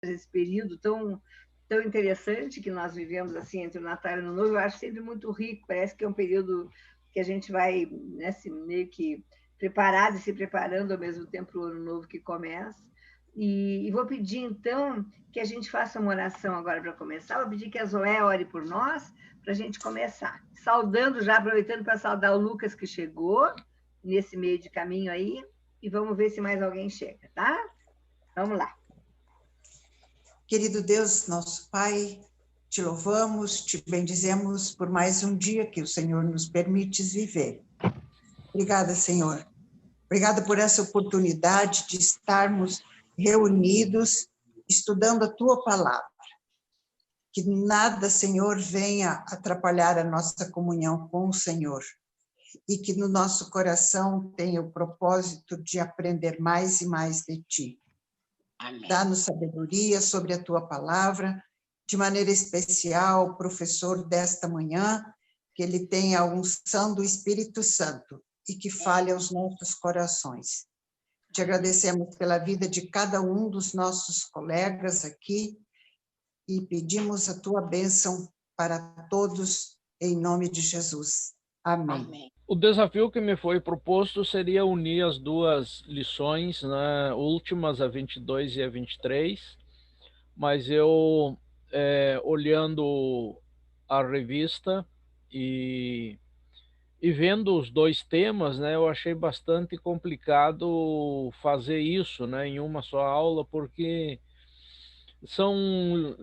esse período tão interessante que nós vivemos assim entre o Natal e o Ano Novo. Eu acho sempre muito rico, parece que é um período que a gente vai, né, meio que preparado e se preparando ao mesmo tempo para o Ano Novo que começa. E vou pedir, então, que a gente faça uma oração agora para começar. Vou pedir que a Zoé ore por nós, para a gente começar. Saudando já, aproveitando para saudar o Lucas, que chegou nesse meio de caminho aí, e vamos ver se mais alguém chega, tá? Vamos lá. Querido Deus, nosso Pai, te louvamos, te bendizemos por mais um dia que o Senhor nos permite viver. Obrigada, Senhor. Obrigada por essa oportunidade de estarmos reunidos, estudando a Tua Palavra. Que nada, Senhor, venha atrapalhar a nossa comunhão com o Senhor. E que no nosso coração tenha o propósito de aprender mais e mais de Ti. Dá-nos sabedoria sobre a Tua Palavra, de maneira especial, o professor desta manhã, que ele tenha a unção do Espírito Santo e que fale aos nossos corações. Te agradecemos pela vida de cada um dos nossos colegas aqui e pedimos a Tua bênção para todos, em nome de Jesus. Amém. O desafio que me foi proposto seria unir as duas lições, né, últimas, a 22 e a 23, mas eu, olhando a revista e vendo os dois temas, né, eu achei bastante complicado fazer isso, né, em uma só aula, porque são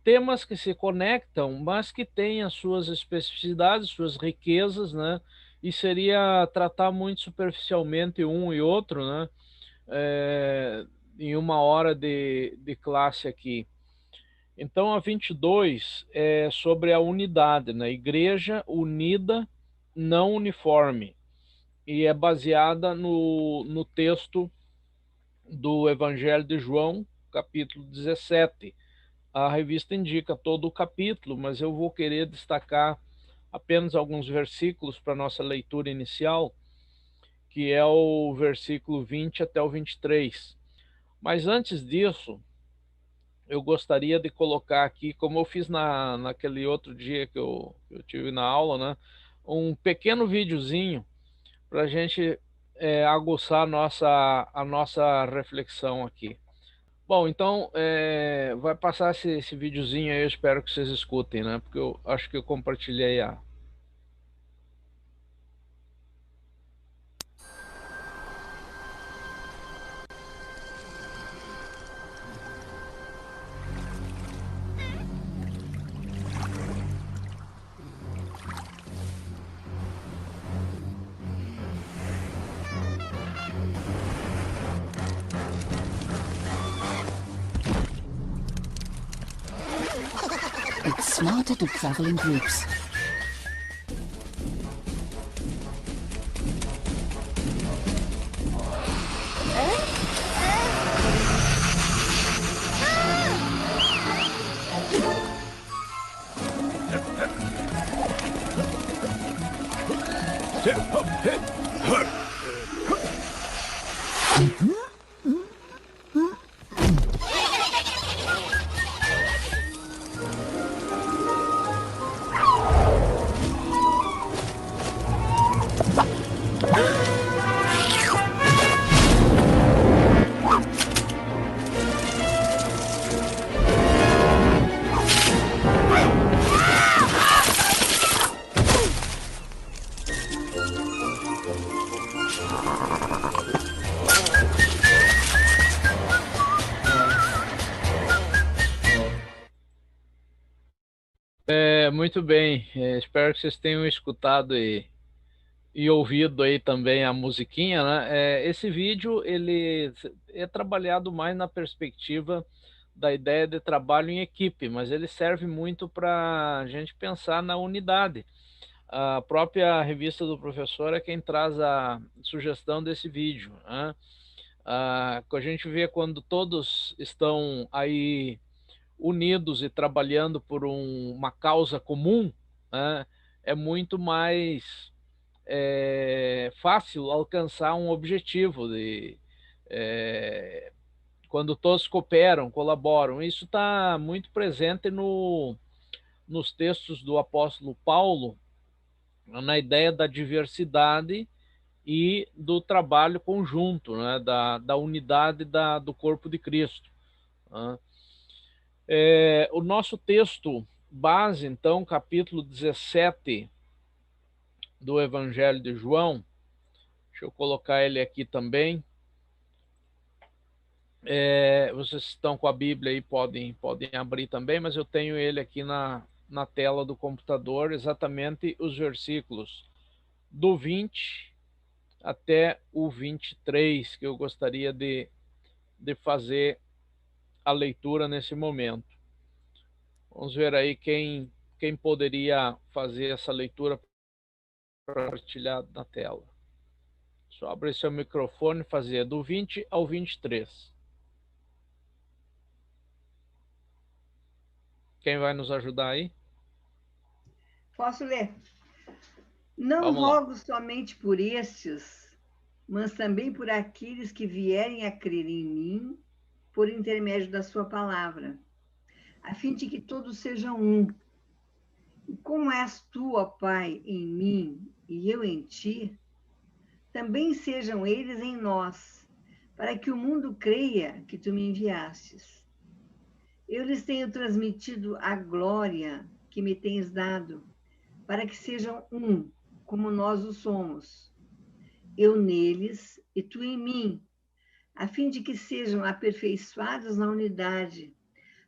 temas que se conectam, mas que têm as suas especificidades, suas riquezas, né? E seria tratar muito superficialmente um e outro, né? Em uma hora de classe aqui. Então, a 22 é sobre a unidade, né? Igreja unida, não uniforme. E é baseada no texto do Evangelho de João, capítulo 17. A revista indica todo o capítulo, mas eu vou querer destacar apenas alguns versículos para nossa leitura inicial, que é o versículo 20 até o 23. Mas antes disso, eu gostaria de colocar aqui, como eu fiz naquele outro dia que eu tive na aula, né, um pequeno videozinho para a gente aguçar a nossa reflexão aqui. Bom, então, vai passar esse videozinho aí, eu espero que vocês escutem, né? Porque eu acho que eu compartilhei a... It's smarter to travel in groups. Muito bem, espero que vocês tenham escutado e ouvido aí também a musiquinha, né? Esse vídeo, ele é trabalhado mais na perspectiva da ideia de trabalho em equipe, mas ele serve muito para a gente pensar na unidade. A própria revista do professor é quem traz a sugestão desse vídeo, né? Que a gente vê quando todos estão aí unidos e trabalhando por uma causa comum, né, é muito mais fácil alcançar um objetivo quando todos cooperam, colaboram. Isso está muito presente nos textos do apóstolo Paulo, na ideia da diversidade e do trabalho conjunto, né? da unidade do corpo de Cristo. Né? O nosso texto base, então, capítulo 17 do Evangelho de João, deixa eu colocar ele aqui também. Vocês estão com a Bíblia aí, podem abrir também, mas eu tenho ele aqui na tela do computador, exatamente os versículos do 20 até o 23, que eu gostaria de fazer a leitura nesse momento. Vamos ver aí quem poderia fazer essa leitura para compartilhar na tela. Só abrir seu microfone e fazer do 20 ao 23. Quem vai nos ajudar aí? Posso ler? Não Vamos lá. rogo somente por estes, mas também por aqueles que vierem a crer em mim, por intermédio da sua palavra, a fim de que todos sejam um. E como és tu, ó Pai, em mim e eu em ti, também sejam eles em nós, para que o mundo creia que tu me enviastes. Eu lhes tenho transmitido a glória que me tens dado, para que sejam um, como nós o somos. Eu neles e tu em mim, a fim de que sejam aperfeiçoados na unidade,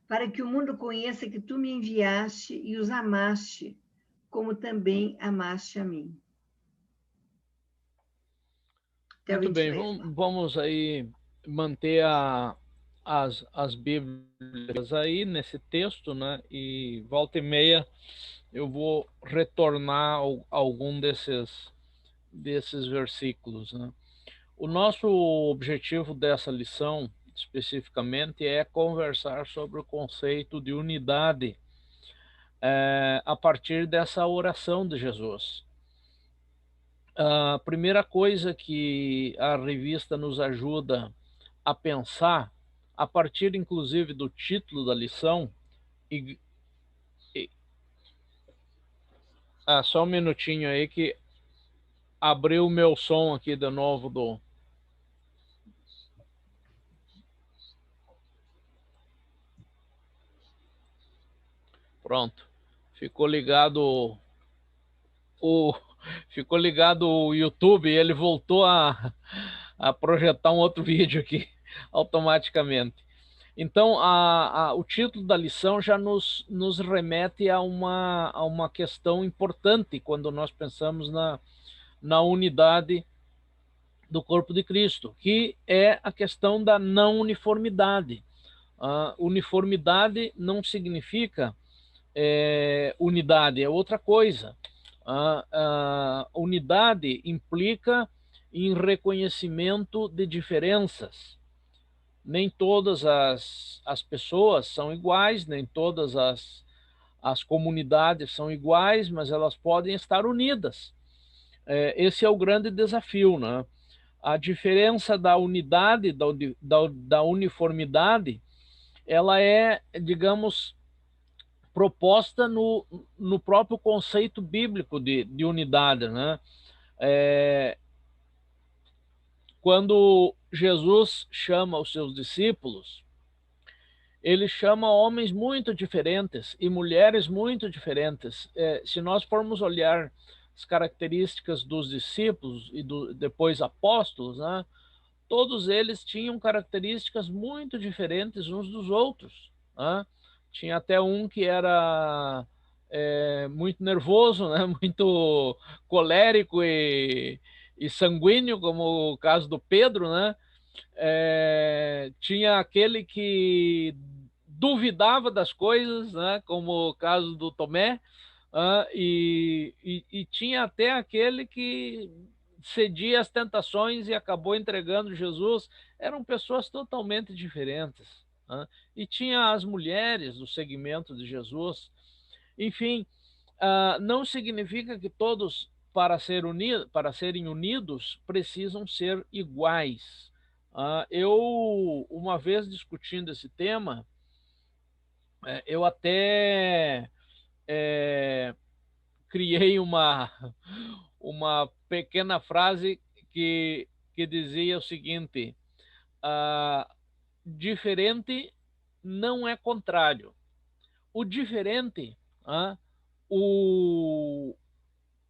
para que o mundo conheça que tu me enviaste e os amaste, como também amaste a mim. Até o Muito bem, 23. vamos aí manter as Bíblias aí nesse texto, né? E volta e meia eu vou retornar a algum desses versículos, né? O nosso objetivo dessa lição, especificamente, é conversar sobre o conceito de unidade a partir dessa oração de Jesus. A primeira coisa que a revista nos ajuda a pensar, a partir inclusive do título da lição, só um minutinho aí que abriu o meu som aqui de novo Pronto, ficou ligado ficou ligado o YouTube e ele voltou a projetar um outro vídeo aqui automaticamente. Então, o título da lição já nos remete a uma questão importante quando nós pensamos na unidade do corpo de Cristo, que é a questão da não uniformidade. Uniformidade não significa unidade, é outra coisa. Unidade implica em reconhecimento de diferenças. Nem todas as pessoas são iguais, nem todas as comunidades são iguais, mas elas podem estar unidas. Esse é o grande desafio, né? A diferença da unidade, da uniformidade, ela é, digamos, proposta no próprio conceito bíblico de unidade, né? Quando Jesus chama os seus discípulos, ele chama homens muito diferentes e mulheres muito diferentes. Se nós formos olhar as características dos discípulos e depois apóstolos, né, todos eles tinham características muito diferentes uns dos outros. Né? Tinha até um que era muito nervoso, né, muito colérico e sanguíneo, como o caso do Pedro, né? Tinha aquele que duvidava das coisas, né, como o caso do Tomé, e tinha até aquele que cedia às tentações e acabou entregando Jesus. Eram pessoas totalmente diferentes. E tinha as mulheres do segmento de Jesus. Enfim, não significa que todos, para serem unidos, precisam ser iguais. Eu, uma vez discutindo esse tema, eu até criei uma pequena frase que dizia o seguinte: diferente não é contrário. O diferente,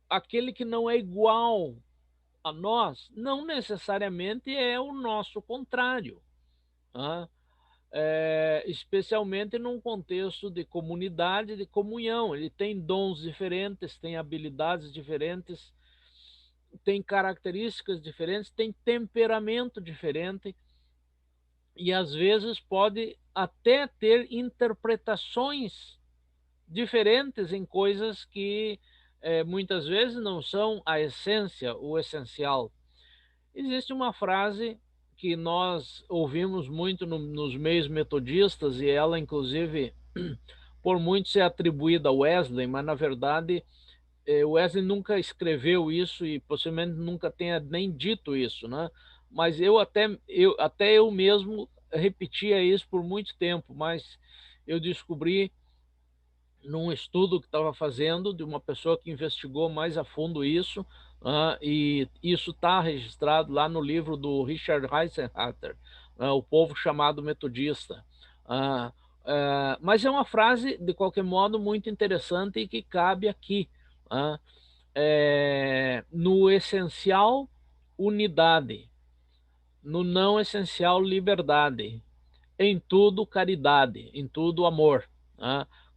aquele que não é igual a nós, não necessariamente é o nosso contrário. Especialmente num contexto de comunidade, de comunhão. Ele tem dons diferentes, tem habilidades diferentes, tem características diferentes, tem temperamento diferente, e às vezes pode até ter interpretações diferentes em coisas que muitas vezes não são a essência, o essencial. Existe uma frase que nós ouvimos muito nos meios metodistas, e ela, inclusive, por muitos é atribuída a Wesley, mas, na verdade, Wesley nunca escreveu isso e possivelmente nunca tenha nem dito isso, né? Mas até eu mesmo repetia isso por muito tempo, mas eu descobri num estudo que estava fazendo de uma pessoa que investigou mais a fundo isso, e isso está registrado lá no livro do Richard Eisenhower, O Povo Chamado Metodista. Mas é uma frase, de qualquer modo, muito interessante e que cabe aqui. No essencial, unidade. No não essencial, liberdade. Em tudo, caridade. Em tudo, amor.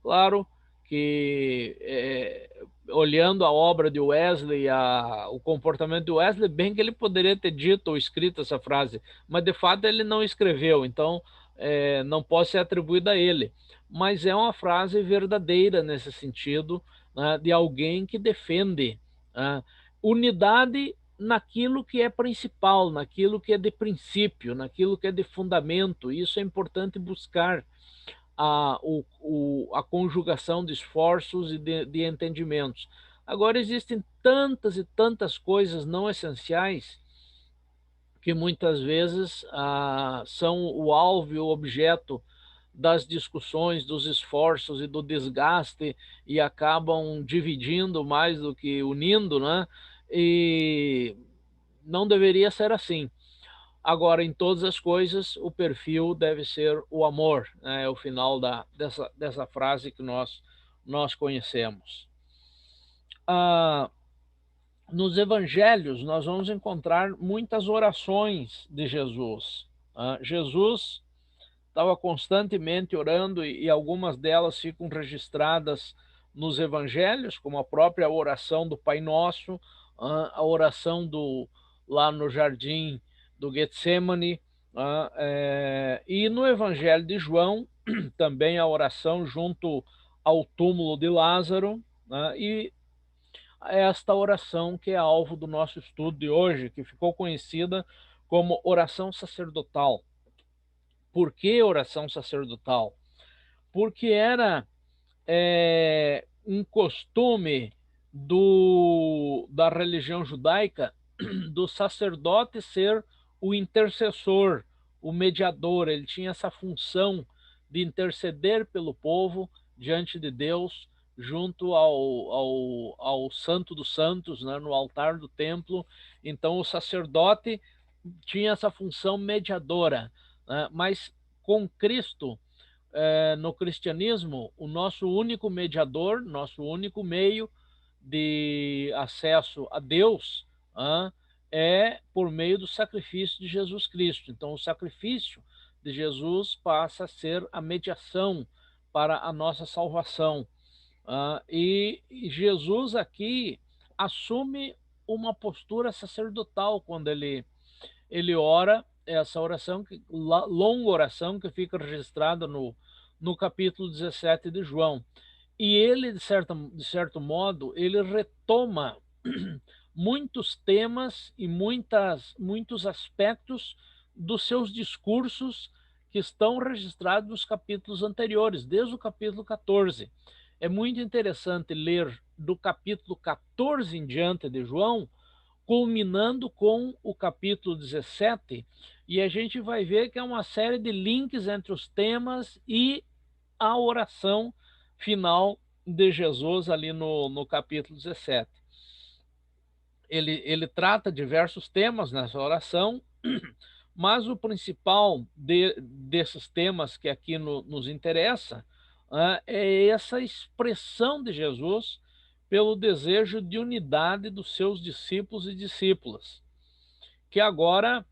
Claro que, olhando a obra de Wesley, o comportamento de Wesley, bem que ele poderia ter dito ou escrito essa frase, mas de fato ele não escreveu, então não pode ser atribuída a ele. Mas é uma frase verdadeira nesse sentido, né, de alguém que defende unidade naquilo que é principal, naquilo que é de princípio, naquilo que é de fundamento. Isso é importante buscar a conjugação de esforços e de entendimentos. Agora, existem tantas e tantas coisas não essenciais que muitas vezes são o alvo e o objeto das discussões, dos esforços e do desgaste, e acabam dividindo mais do que unindo, né? E não deveria ser assim. Agora, em todas as coisas, o perfil deve ser o amor, né? É o final dessa frase que nós conhecemos. Nos evangelhos, nós vamos encontrar muitas orações de Jesus. Jesus estava constantemente orando, e algumas delas ficam registradas nos evangelhos, como a própria oração do Pai Nosso, a oração lá no jardim do Getsemane, e no evangelho de João, também a oração junto ao túmulo de Lázaro, e esta oração que é alvo do nosso estudo de hoje, que ficou conhecida como oração sacerdotal. Por que oração sacerdotal? Porque era um costume da religião judaica do sacerdote ser o intercessor, o mediador. Ele tinha essa função de interceder pelo povo diante de Deus, junto ao Santo dos Santos, né, no altar do templo. Então, o sacerdote tinha essa função mediadora, né? Mas com Cristo, no cristianismo, o nosso único mediador, nosso único meio de acesso a Deus é por meio do sacrifício de Jesus Cristo. Então, o sacrifício de Jesus passa a ser a mediação para a nossa salvação. E Jesus aqui assume uma postura sacerdotal quando ele ora essa oração, longa oração, que fica registrada no capítulo 17 de João. E ele, de certo modo, ele retoma muitos temas e muitos aspectos dos seus discursos que estão registrados nos capítulos anteriores, desde o capítulo 14. É muito interessante ler do capítulo 14 em diante de João culminando com o capítulo 17, e a gente vai ver que é uma série de links entre os temas e a oração final de Jesus ali no capítulo 17. Ele trata diversos temas nessa oração, mas o principal desses temas que aqui nos interessa é essa expressão de Jesus pelo desejo de unidade dos seus discípulos e discípulas, que agora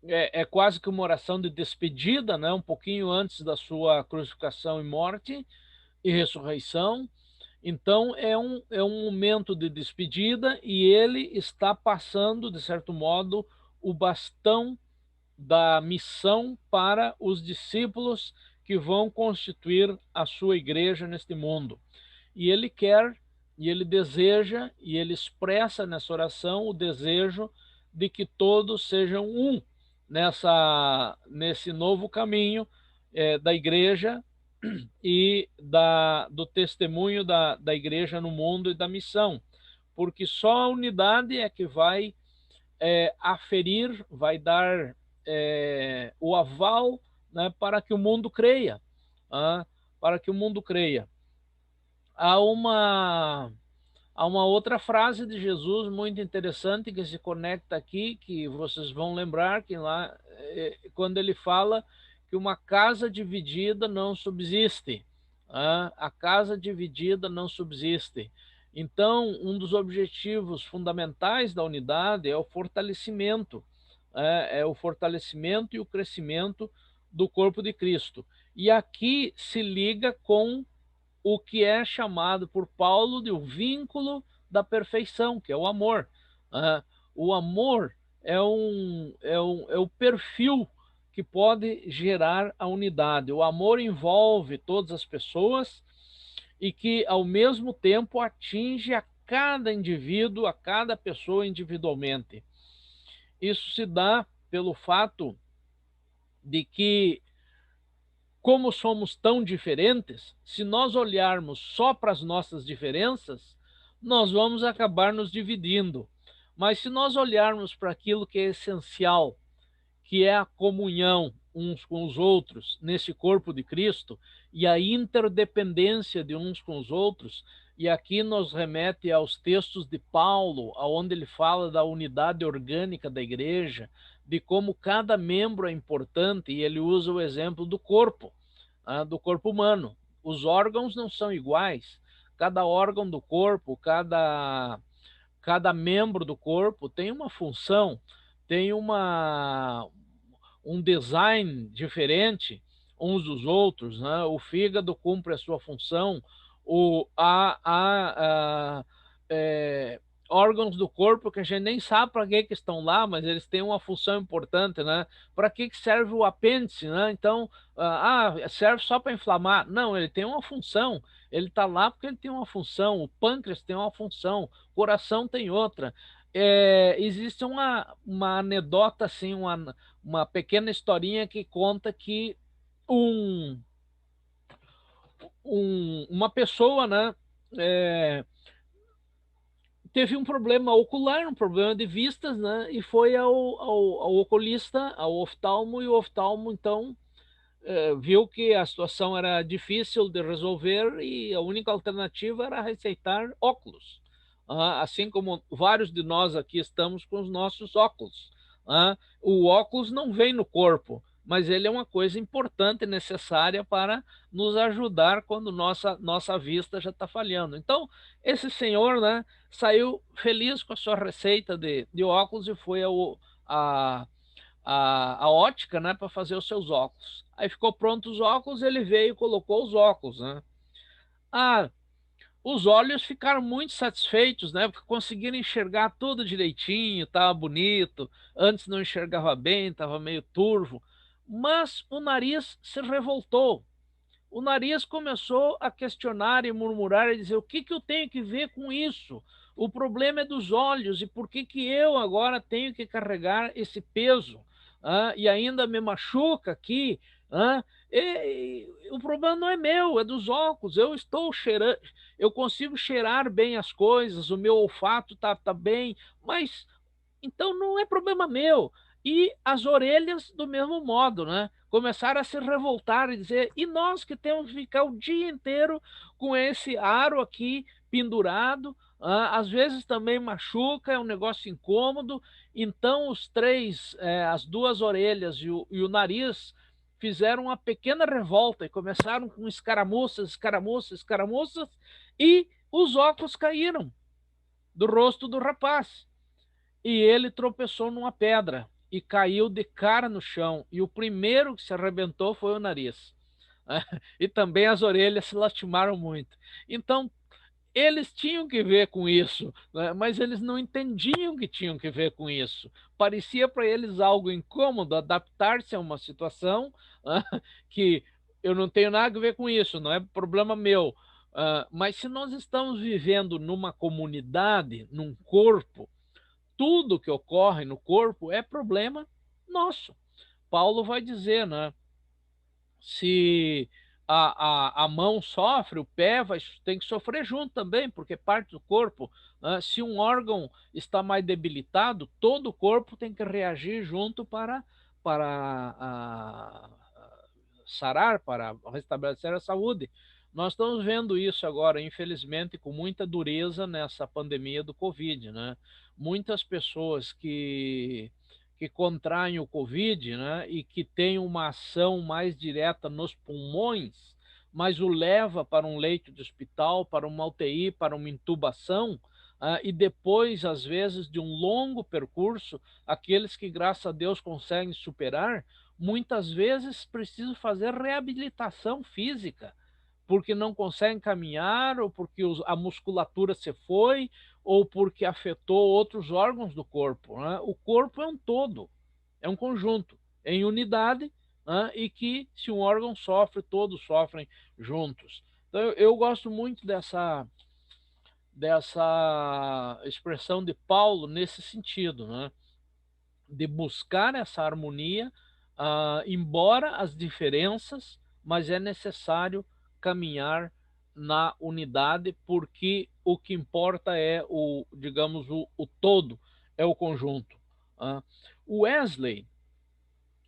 é quase que uma oração de despedida, né? Um pouquinho antes da sua crucificação e morte e ressurreição. Então, é um momento de despedida e ele está passando, de certo modo, o bastão da missão para os discípulos que vão constituir a sua igreja neste mundo. E ele quer, e ele deseja, e ele expressa nessa oração o desejo de que todos sejam um nesse novo caminho da igreja e do testemunho da igreja no mundo e da missão, porque só a unidade é que vai aferir, vai dar o aval, né, para que o mundo creia, para que o mundo creia. Há uma outra frase de Jesus muito interessante que se conecta aqui, que vocês vão lembrar que lá, quando ele fala que uma casa dividida não subsiste. A casa dividida não subsiste. Então, um dos objetivos fundamentais da unidade é o fortalecimento, é o fortalecimento e o crescimento do corpo de Cristo. E aqui se liga com o que é chamado por Paulo de o vínculo da perfeição, que é o amor. O amor é o perfil que pode gerar a unidade. O amor envolve todas as pessoas e que, ao mesmo tempo, atinge a cada indivíduo, a cada pessoa individualmente. Isso se dá pelo fato de que, como somos tão diferentes, se nós olharmos só para as nossas diferenças, nós vamos acabar nos dividindo. Mas se nós olharmos para aquilo que é essencial, que é a comunhão uns com os outros nesse corpo de Cristo e a interdependência de uns com os outros, e aqui nos remete aos textos de Paulo, onde ele fala da unidade orgânica da igreja, de como cada membro é importante, e ele usa o exemplo do corpo humano. Os órgãos não são iguais. Cada órgão do corpo, cada membro do corpo tem uma função, tem um design diferente uns dos outros, né? O fígado cumpre a sua função, órgãos do corpo que a gente nem sabe para que estão lá, mas eles têm uma função importante, né? Para que serve o apêndice, né? Então, serve só para inflamar? Não, ele tem uma função. Ele está lá porque ele tem uma função. O pâncreas tem uma função, o coração tem outra. Existe uma anedota, assim, uma pequena historinha que conta que uma pessoa, né, teve um problema ocular, um problema de vistas, né, e foi ao oculista, ao oftalmo, e o oftalmo, então, viu que a situação era difícil de resolver e a única alternativa era receitar óculos. Assim como vários de nós aqui estamos com os nossos óculos. O óculos não vem no corpo, mas ele é uma coisa importante e necessária para nos ajudar quando nossa vista já está falhando. Então, esse senhor, né, saiu feliz com a sua receita de óculos e foi a ótica, né, para fazer os seus óculos. Aí ficou pronto os óculos, ele veio e colocou os óculos, né? Os olhos ficaram muito satisfeitos, né? Porque conseguiram enxergar tudo direitinho, estava bonito. Antes não enxergava bem, estava meio turvo. Mas o nariz se revoltou. O nariz começou a questionar e murmurar e dizer: o que eu tenho que ver com isso? O problema é dos olhos, e por que eu agora tenho que carregar esse peso? E ainda me machuca aqui. O problema não é meu, é dos óculos. Eu estou cheirando, eu consigo cheirar bem as coisas, o meu olfato tá bem, mas então não é problema meu. E as orelhas do mesmo modo, né? Começaram a se revoltar e dizer, e nós que temos que ficar o dia inteiro com esse aro aqui pendurado, às vezes também machuca, é um negócio incômodo. Então os três, as duas orelhas e o nariz fizeram uma pequena revolta e começaram com escaramuças, escaramuças, escaramuças, e os óculos caíram do rosto do rapaz. E ele tropeçou numa pedra e caiu de cara no chão. E o primeiro que se arrebentou foi o nariz. E também as orelhas se lastimaram muito. Então, eles tinham que ver com isso, né? Mas eles não entendiam que tinham que ver com isso. Parecia para eles algo incômodo adaptar-se a uma situação, né, que eu não tenho nada a ver com isso, não é problema meu. Mas se nós estamos vivendo numa comunidade, num corpo, tudo que ocorre no corpo é problema nosso. Paulo vai dizer, né? Se a mão sofre, o pé tem que sofrer junto também, porque é parte do corpo, né? Se um órgão está mais debilitado, todo o corpo tem que reagir junto para sarar, para restabelecer a saúde. Nós estamos vendo isso agora, infelizmente, com muita dureza nessa pandemia do Covid, né? Muitas pessoas que contraem o Covid, né, e que têm uma ação mais direta nos pulmões, mas o leva para um leito de hospital, para uma UTI, para uma intubação, e depois, às vezes, de um longo percurso, aqueles que, graças a Deus, conseguem superar, muitas vezes precisam fazer reabilitação física, porque não conseguem caminhar, ou porque a musculatura se foi, ou porque afetou outros órgãos do corpo, né? O corpo é um todo, é um conjunto, é em unidade, né? E que se um órgão sofre, todos sofrem juntos. Então eu gosto muito dessa expressão de Paulo nesse sentido, né? De buscar essa harmonia, embora as diferenças, mas é necessário caminhar na unidade, porque o que importa é digamos, o todo, é o conjunto. O Wesley,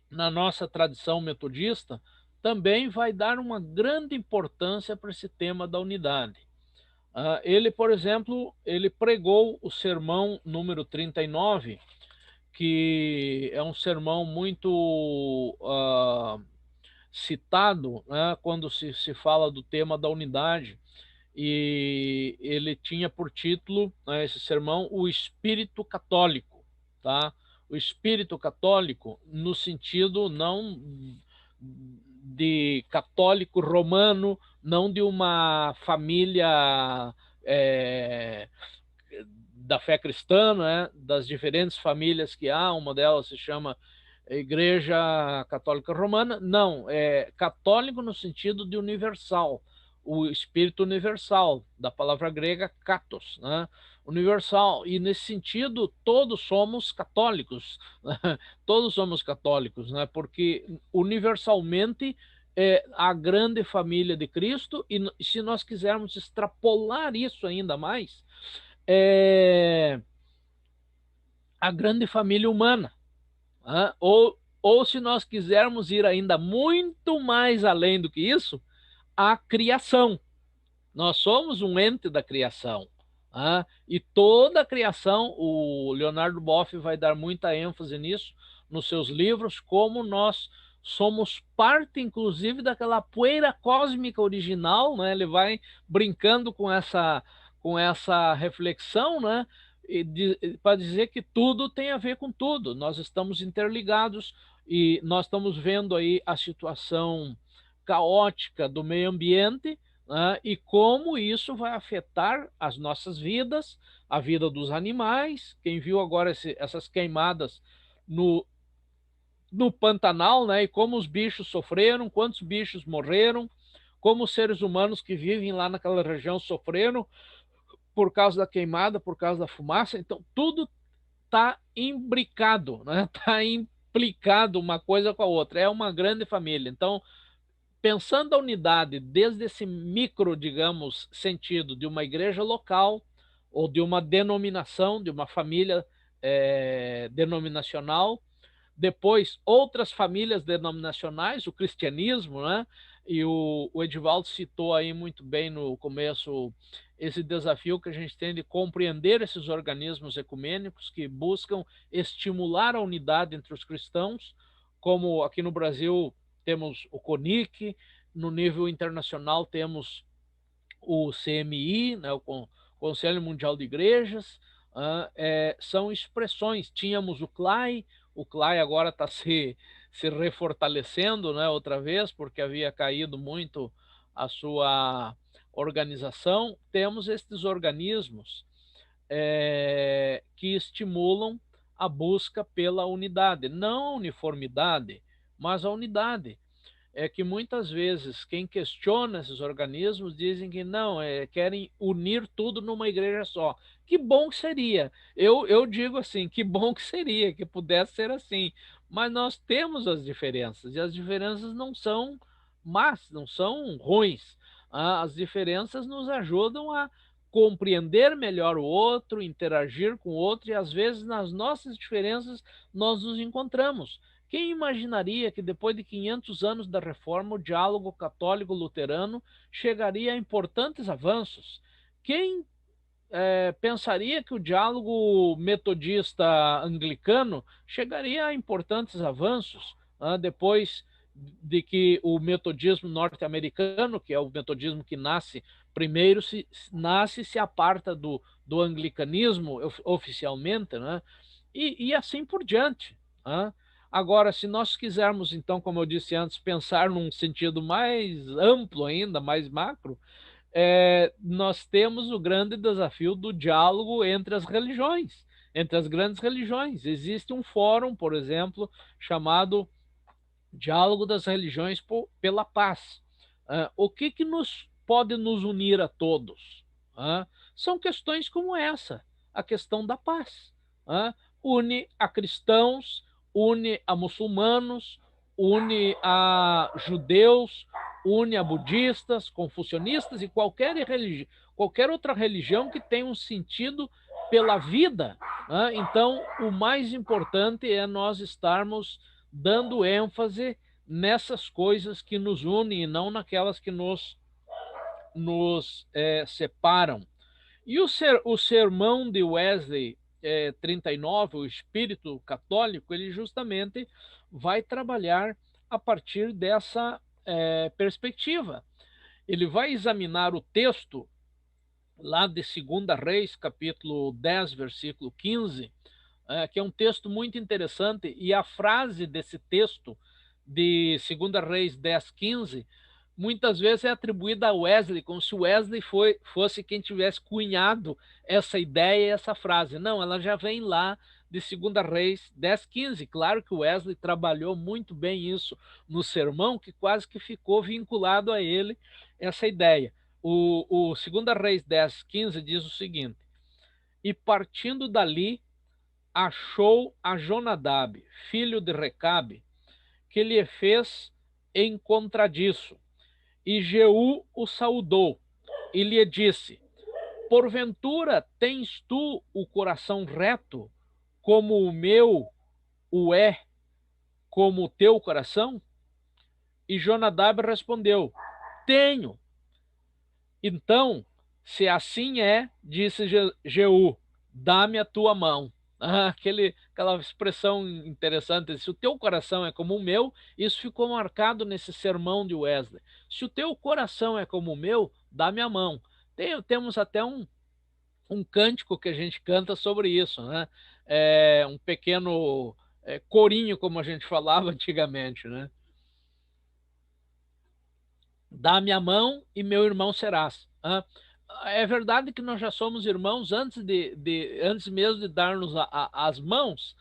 na nossa tradição metodista, também vai dar uma grande importância para esse tema da unidade. Ele, por exemplo, ele pregou o sermão número 39, que é um sermão muito citado, né, quando se fala do tema da unidade, e ele tinha por título, né, esse sermão, o Espírito Católico, tá? O Espírito Católico no sentido não de católico romano, não de uma família da fé cristã, né, das diferentes famílias que há, uma delas se chama Igreja Católica Romana, não, é católico no sentido de universal, o espírito universal, da palavra grega katos, né, universal, e nesse sentido todos somos católicos, né? Todos somos católicos, né, porque universalmente é a grande família de Cristo, e se nós quisermos extrapolar isso ainda mais, a grande família humana, né? Ou se nós quisermos ir ainda muito mais além do que isso, a criação. Nós somos um ente da criação, né? E toda a criação, o Leonardo Boff vai dar muita ênfase nisso nos seus livros, como nós somos parte, inclusive, daquela poeira cósmica original, né? Ele vai brincando com essa reflexão, né? Para dizer que tudo tem a ver com tudo, nós estamos interligados e nós estamos vendo aí a situação caótica do meio ambiente, né, e como isso vai afetar as nossas vidas, a vida dos animais. Quem viu agora essas queimadas no Pantanal, né, e como os bichos sofreram, quantos bichos morreram, como os seres humanos que vivem lá naquela região sofreram por causa da queimada, por causa da fumaça. Então, tudo está imbricado, né? Está implicado uma coisa com a outra. É uma grande família. Então, pensando a unidade desde esse micro, digamos, sentido de uma igreja local ou de uma denominação, de uma família denominacional, depois outras famílias denominacionais, o cristianismo, né? E o Edivaldo citou aí muito bem no começo esse desafio que a gente tem de compreender esses organismos ecumênicos que buscam estimular a unidade entre os cristãos, como aqui no Brasil temos o CONIC, no nível internacional temos o CMI, né, o Conselho Mundial de Igrejas, são expressões. Tínhamos o CLAI agora está se refortalecendo, né, outra vez, porque havia caído muito a sua organização. Temos estes organismos que estimulam a busca pela unidade, não a uniformidade, mas a unidade. É que muitas vezes quem questiona esses organismos dizem que não, querem unir tudo numa igreja só. Que bom que seria. Eu digo assim, que bom que seria, que pudesse ser assim. Mas nós temos as diferenças, e as diferenças não são más, não são ruins. As diferenças nos ajudam a compreender melhor o outro, interagir com o outro, e às vezes nas nossas diferenças nós nos encontramos. Quem imaginaria que depois de 500 anos da reforma, o diálogo católico-luterano chegaria a importantes avanços? Quem pensaria que o diálogo metodista-anglicano chegaria a importantes avanços, depois de que o metodismo norte-americano, que é o metodismo que nasce primeiro, se aparta do anglicanismo oficialmente, né? E assim por diante. Agora, se nós quisermos, então, como eu disse antes, pensar num sentido mais amplo ainda, mais macro, nós temos o grande desafio do diálogo entre as religiões, entre as grandes religiões. Existe um fórum, por exemplo, chamado Diálogo das Religiões pela Paz. O que pode nos unir a todos? São questões como essa, a questão da paz. Une a cristãos, une a muçulmanos, une a judeus, une a budistas, confucionistas e qualquer outra religião que tenha um sentido pela vida. Então, o mais importante é nós estarmos dando ênfase nessas coisas que nos unem e não naquelas que nos separam. E o sermão de Wesley 39, o espírito católico, ele justamente vai trabalhar a partir dessa perspectiva. Ele vai examinar o texto lá de 2 Reis, capítulo 10, versículo 15, que é um texto muito interessante, e a frase desse texto de 2 Reis 10, 15, muitas vezes é atribuída a Wesley, como se Wesley fosse quem tivesse cunhado essa ideia e essa frase. Não, ela já vem lá de 2 Reis 10, 15. Claro que Wesley trabalhou muito bem isso no sermão, que quase que ficou vinculado a ele essa ideia. O 2 Reis 10, 15 diz o seguinte: e partindo dali, achou a Jonadab, filho de Recabe, que lhe fez em contradiço. E Jeú o saudou e lhe disse: porventura tens tu o coração reto, como o meu o é, como o teu coração? E Jonadab respondeu: tenho. Então, se assim é, disse Jeú, dá-me a tua mão. Aquela expressão interessante, se o teu coração é como o meu, isso ficou marcado nesse sermão de Wesley. Se o teu coração é como o meu, dá-me a mão. Temos até um cântico que a gente canta sobre isso, né? Um pequeno corinho, como a gente falava antigamente, né? Dá-me a mão e meu irmão serás. É verdade que nós já somos irmãos antes mesmo de dar-nos as mãos,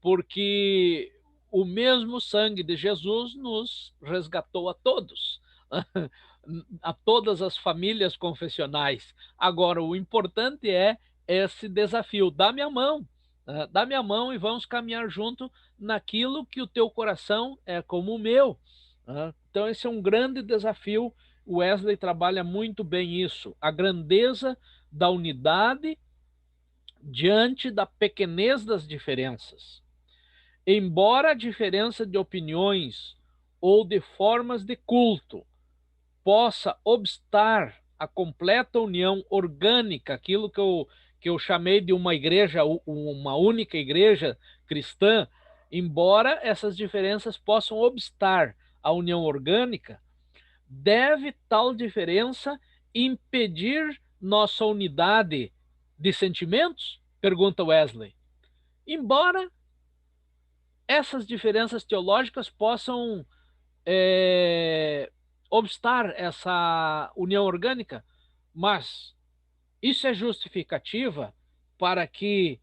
porque o mesmo sangue de Jesus nos resgatou a todos, a todas as famílias confessionais. Agora, o importante é esse desafio: dá-me a mão, dá-me a mão e vamos caminhar junto naquilo que o teu coração é como o meu. Então, esse é um grande desafio. O Wesley trabalha muito bem isso, a grandeza da unidade diante da pequenez das diferenças. Embora a diferença de opiniões ou de formas de culto possa obstar a completa união orgânica, aquilo que eu chamei de uma igreja, uma única igreja cristã, embora essas diferenças possam obstar a união orgânica, deve tal diferença impedir nossa unidade de sentimentos? Pergunta Wesley. Embora essas diferenças teológicas possam obstar essa união orgânica, mas isso é justificativa para que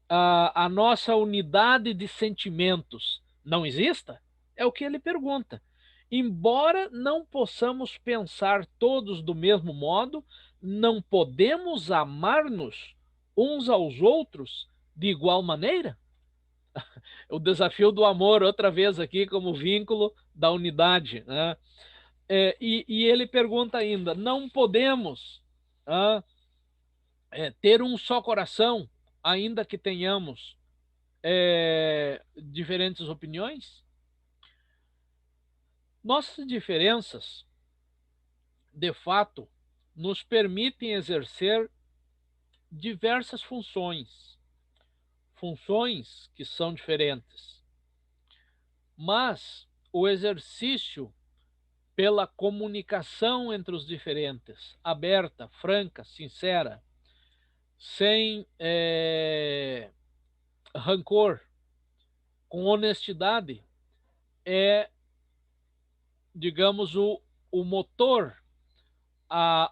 a nossa unidade de sentimentos não exista? É o que ele pergunta. Embora não possamos pensar todos do mesmo modo, não podemos amar-nos uns aos outros de igual maneira? O desafio do amor, outra vez aqui, como vínculo da unidade, né? E ele pergunta ainda: não podemos ter um só coração, ainda que tenhamos diferentes opiniões? Nossas diferenças, de fato, nos permitem exercer diversas funções que são diferentes. Mas o exercício pela comunicação entre os diferentes, aberta, franca, sincera, sem rancor, com honestidade, é, digamos, o motor,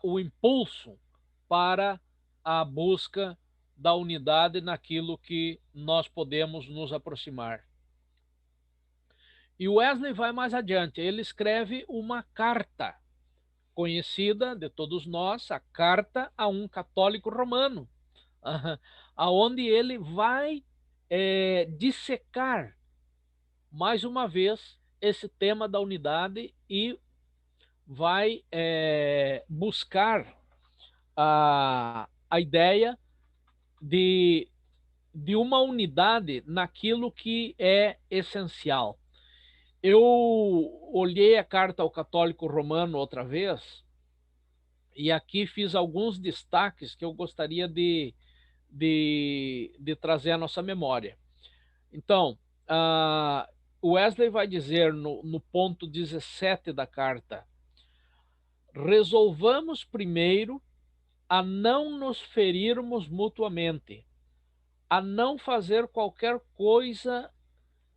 o impulso para a busca da unidade naquilo que nós podemos nos aproximar. E Wesley vai mais adiante, ele escreve uma carta conhecida de todos nós, a Carta a um Católico Romano, aonde ele vai dissecar mais uma vez esse tema da unidade e vai buscar a ideia de uma unidade naquilo que é essencial. Eu olhei a Carta ao Católico Romano outra vez e aqui fiz alguns destaques que eu gostaria de trazer à nossa memória. Então, Wesley vai dizer no ponto 17 da carta: resolvamos primeiro a não nos ferirmos mutuamente, a não fazer qualquer coisa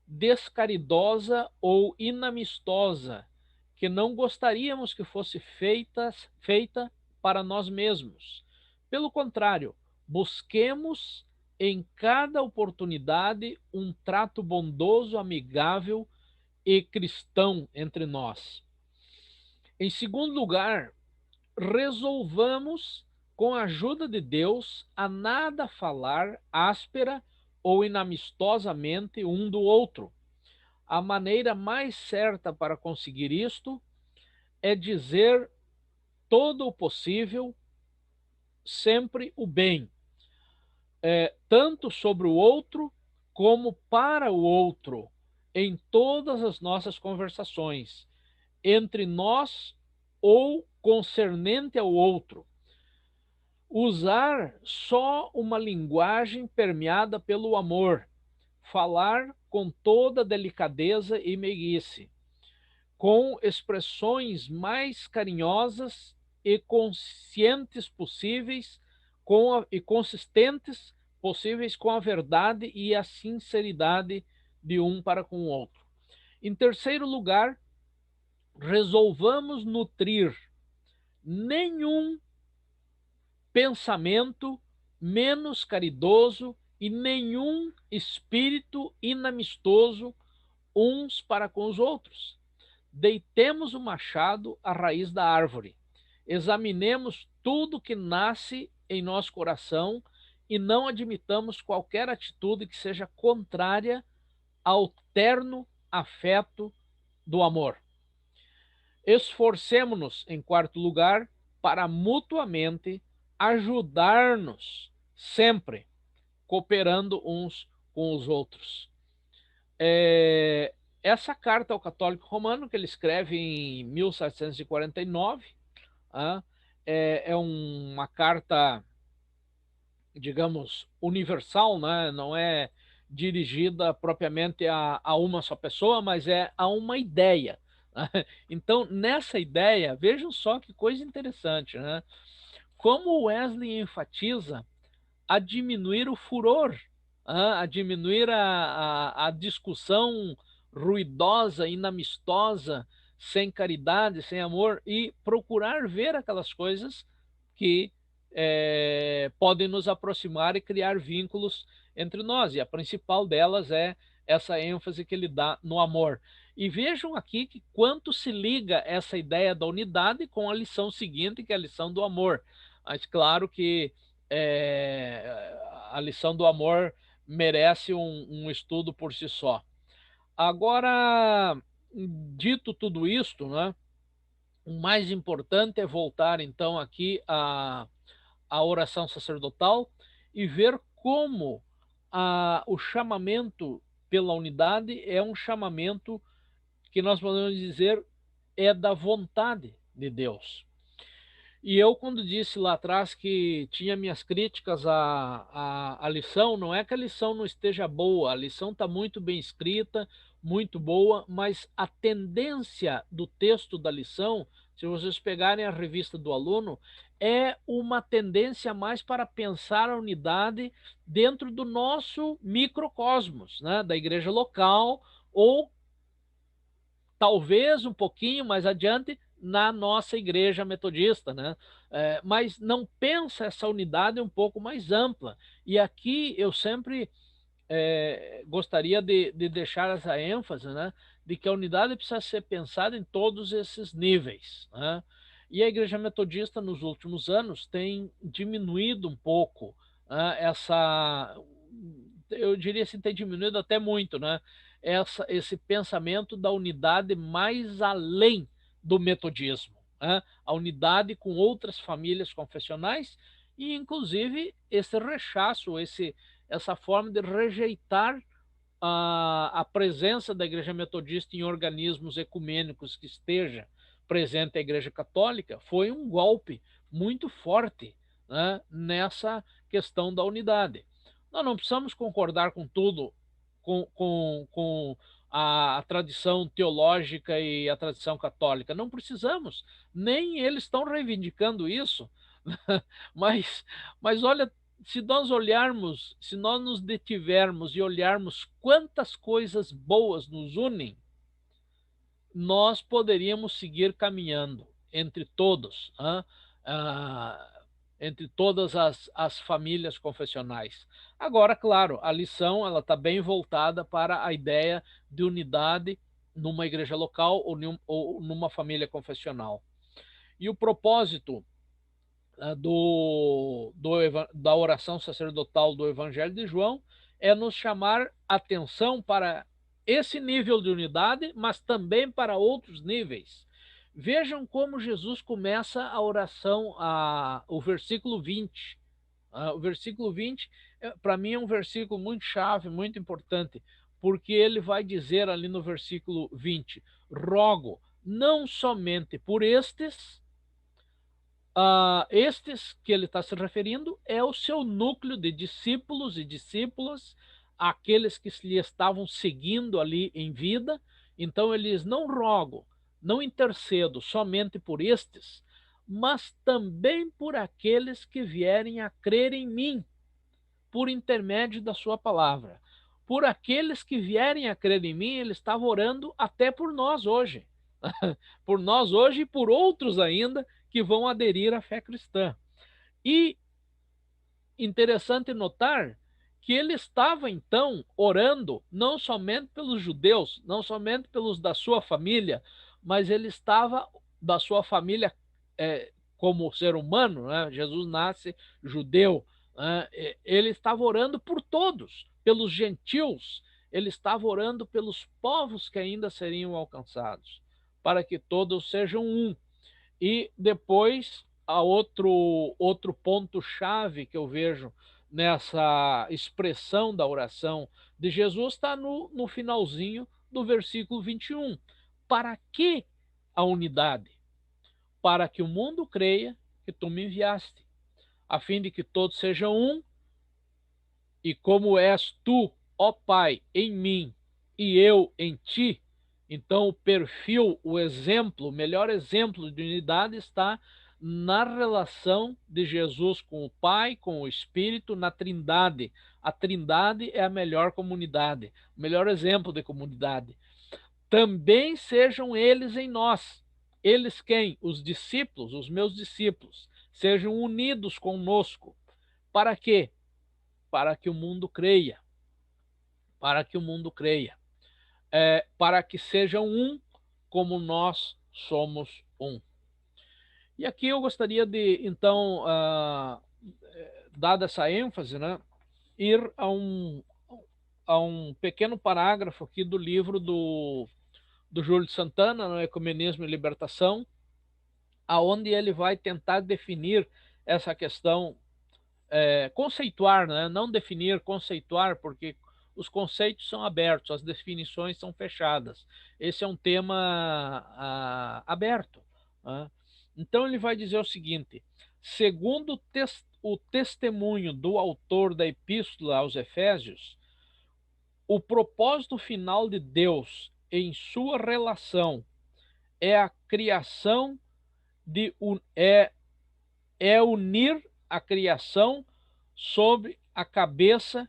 descaridosa ou inamistosa que não gostaríamos que fosse feita para nós mesmos. Pelo contrário, busquemos em cada oportunidade um trato bondoso, amigável e cristão entre nós. Em segundo lugar, resolvamos, com a ajuda de Deus, a nada falar áspera ou inamistosamente um do outro. A maneira mais certa para conseguir isto é dizer todo o possível, sempre o bem, tanto sobre o outro como para o outro, em todas as nossas conversações, entre nós ou concernente ao outro. Usar só uma linguagem permeada pelo amor, falar com toda delicadeza e meiguice, com expressões mais carinhosas e conscientes possíveis, e consistentes possíveis com a verdade e a sinceridade de um para com o outro. Em terceiro lugar, resolvamos nutrir nenhum pensamento menos caridoso e nenhum espírito inamistoso uns para com os outros. Deitemos o machado à raiz da árvore. Examinemos tudo que nasce em nosso coração e não admitamos qualquer atitude que seja contrária ao terno afeto do amor. Esforcemo-nos, em quarto lugar, para mutuamente ajudar-nos sempre, cooperando uns com os outros. Essa carta ao católico romano, que ele escreve em 1749, é uma carta, digamos, universal, né? Não é dirigida propriamente a uma só pessoa, mas é a uma ideia. Então, nessa ideia, vejam só que coisa interessante, né? Como Wesley enfatiza a diminuir o furor, a diminuir a discussão ruidosa, inamistosa, sem caridade, sem amor, e procurar ver aquelas coisas que podem nos aproximar e criar vínculos entre nós. E a principal delas é essa ênfase que ele dá no amor. E vejam aqui que quanto se liga essa ideia da unidade com a lição seguinte, que é a lição do amor. Mas claro que a lição do amor merece um estudo por si só. Agora, dito tudo isto, né, o mais importante é voltar então aqui à oração sacerdotal e ver como o chamamento pela unidade é um chamamento que nós podemos dizer é da vontade de Deus. E eu, quando disse lá atrás que tinha minhas críticas à lição, não é que a lição não esteja boa, a lição está muito bem escrita, muito boa, mas a tendência do texto da lição, se vocês pegarem a revista do aluno, é uma tendência mais para pensar a unidade dentro do nosso microcosmos, né? Da igreja local, ou talvez um pouquinho mais adiante na nossa igreja metodista, né? Mas não pensa essa unidade um pouco mais ampla. E aqui eu sempre gostaria de deixar essa ênfase, né? De que a unidade precisa ser pensada em todos esses níveis, né? E a igreja metodista nos últimos anos tem diminuído um pouco, né, eu diria assim, tem diminuído até muito, né? Esse pensamento da unidade mais além do metodismo, né? A unidade com outras famílias confessionais e, inclusive, esse rechaço, essa forma de rejeitar a presença da Igreja Metodista em organismos ecumênicos que esteja presente a Igreja Católica foi um golpe muito forte, né, nessa questão da unidade. Nós não precisamos concordar com tudo, com a tradição teológica e a tradição católica. Não precisamos, nem eles estão reivindicando isso. Mas olha, se nós olharmos, se nós nos detivermos e olharmos quantas coisas boas nos unem, nós poderíamos seguir caminhando entre todos, entre todas as famílias confessionais. Agora, claro, a lição ela está bem voltada para a ideia de unidade numa igreja local ou numa família confessional. E o propósito da oração sacerdotal do Evangelho de João é nos chamar atenção para esse nível de unidade, mas também para outros níveis. Vejam como Jesus começa a oração, o versículo 20. O versículo 20, para mim, é um versículo muito chave, muito importante, porque ele vai dizer ali no versículo 20: rogo não somente por estes que ele está se referindo é o seu núcleo de discípulos e discípulas, aqueles que lhe estavam seguindo ali em vida. Então, eles não rogo, não intercedo somente por estes, mas também por aqueles que vierem a crer em mim, por intermédio da sua palavra. Por aqueles que vierem a crer em mim, ele estava orando até por nós hoje. Por nós hoje e por outros ainda que vão aderir à fé cristã. E interessante notar que ele estava, então, orando não somente pelos judeus, não somente pelos da sua família, mas ele estava da sua família como ser humano, né? Jesus nasce judeu, né? Ele estava orando por todos, pelos gentios, ele estava orando pelos povos que ainda seriam alcançados. para que todos sejam um. E depois, outro ponto-chave que eu vejo nessa expressão da oração de Jesus está no finalzinho do versículo 21. Para que a unidade? Para que o mundo creia que tu me enviaste, a fim de que todos sejam um, e como és tu, ó Pai, em mim e eu em ti. Então, o perfil, o exemplo, o melhor exemplo de unidade está na relação de Jesus com o Pai, com o Espírito, na Trindade. A Trindade é a melhor comunidade, o melhor exemplo de comunidade. Também sejam eles em nós. Eles quem? Os discípulos, os meus discípulos, sejam unidos conosco. Para quê? Para que o mundo creia. Para que o mundo creia. Para que sejam um como nós somos um. E aqui eu gostaria de, então, dada essa ênfase, né, ir a um pequeno parágrafo aqui do livro do Júlio de Santana, no Ecumenismo e Libertação, aonde ele vai tentar definir essa questão, conceituar, né? Não definir, conceituar, porque os conceitos são abertos, as definições são fechadas. Esse é um tema aberto. Né? Então ele vai dizer o seguinte: segundo o testemunho do autor da Epístola aos Efésios, o propósito final de Deus em sua relação é a criação é unir a criação sobre a cabeça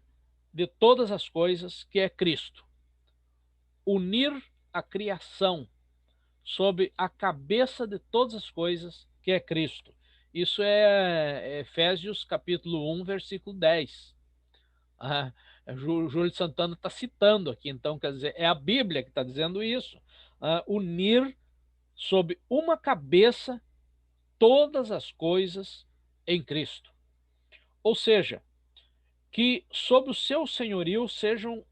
de todas as coisas, que é Cristo. Unir a criação sobre a cabeça de todas as coisas, que é Cristo. Isso é Efésios capítulo 1, versículo 10. Júlio de Santana está citando aqui, então, quer dizer, é a Bíblia que está dizendo isso. Unir sob uma cabeça todas as coisas em Cristo. Ou seja, que sob o seu senhorio sejam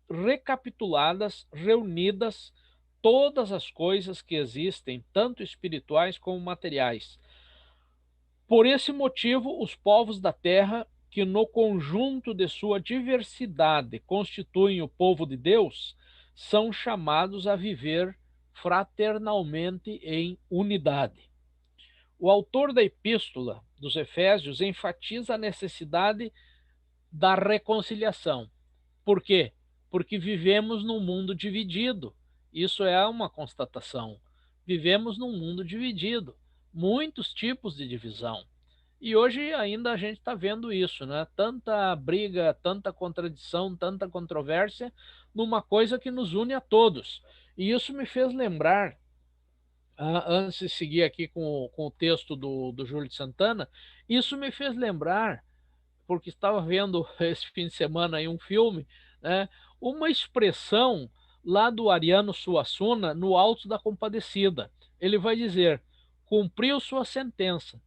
recapituladas, reunidas todas as coisas que existem, tanto espirituais como materiais. Por esse motivo, os povos da terra, que no conjunto de sua diversidade constituem o povo de Deus, são chamados a viver fraternalmente em unidade. O autor da Epístola dos Efésios enfatiza a necessidade da reconciliação. Por quê? Porque vivemos num mundo dividido. Isso é uma constatação. Vivemos num mundo dividido. Muitos tipos de divisão. E hoje ainda a gente está vendo isso, né? Tanta briga, tanta contradição, tanta controvérsia numa coisa que nos une a todos. E isso me fez lembrar, antes de seguir aqui com o texto do Júlio de Santana, isso me fez lembrar, porque estava vendo esse fim de semana aí um filme, né, uma expressão lá do Ariano Suassuna no Alto da Compadecida. Ele vai dizer: cumpriu sua sentença,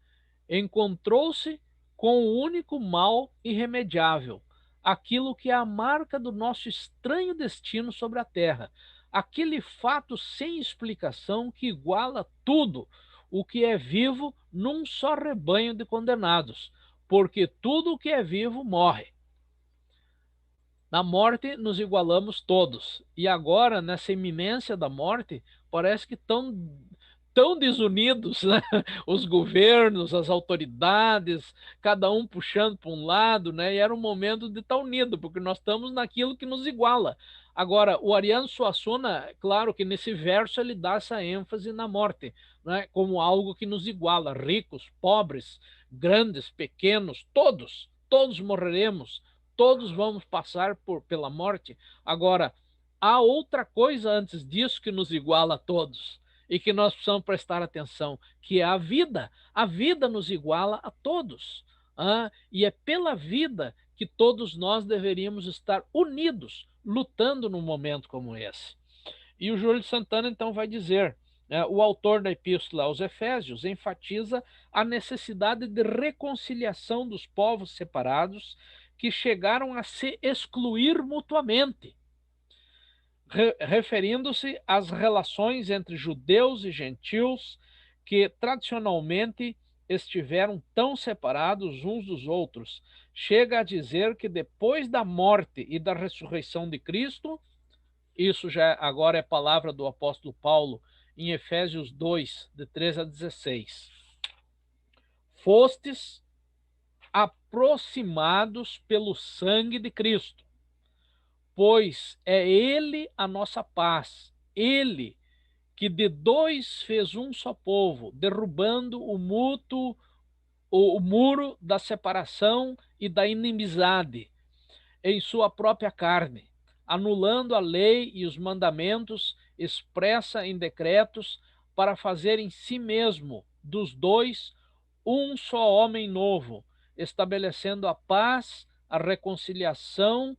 encontrou-se com o único mal irremediável, aquilo que é a marca do nosso estranho destino sobre a terra, aquele fato sem explicação que iguala tudo o que é vivo num só rebanho de condenados, porque tudo o que é vivo morre. Na morte nos igualamos todos, e agora, nessa iminência da morte, parece que estão tão desunidos, né? Os governos, as autoridades, cada um puxando para um lado, né? E era um momento de estar unido, porque nós estamos naquilo que nos iguala. Agora, o Ariano Suassuna, claro que nesse verso ele dá essa ênfase na morte, né? Como algo que nos iguala, ricos, pobres, grandes, pequenos, todos morreremos, todos vamos passar pela morte. Agora, há outra coisa antes disso que nos iguala a todos, e que nós precisamos prestar atenção, que é a vida. A vida nos iguala a todos. E é pela vida que todos nós deveríamos estar unidos, lutando num momento como esse. E o Júlio de Santana, então, vai dizer, o autor da Epístola aos Efésios enfatiza a necessidade de reconciliação dos povos separados que chegaram a se excluir mutuamente. referindo-se às relações entre judeus e gentios que tradicionalmente estiveram tão separados uns dos outros. Chega a dizer que depois da morte e da ressurreição de Cristo, isso já agora é palavra do apóstolo Paulo em Efésios 2, de 13 a 16. Fostes aproximados pelo sangue de Cristo, pois é Ele a nossa paz, Ele que de dois fez um só povo, derrubando o muro da separação e da inimizade em sua própria carne, anulando a lei e os mandamentos expressa em decretos, para fazer em si mesmo dos dois um só homem novo, estabelecendo a paz, a reconciliação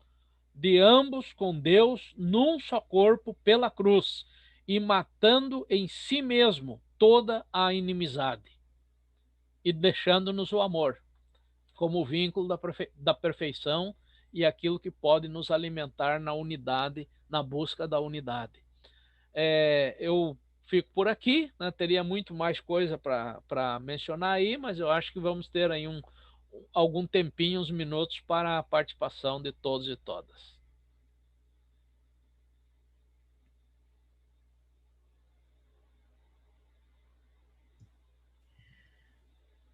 de ambos com Deus num só corpo pela cruz, e matando em si mesmo toda a inimizade, e deixando-nos o amor como o vínculo da perfeição e aquilo que pode nos alimentar na unidade, na busca da unidade. Eu fico por aqui, né? Teria muito mais coisa para mencionar aí, mas eu acho que vamos ter aí algum tempinho, uns minutos para a participação de todos e todas.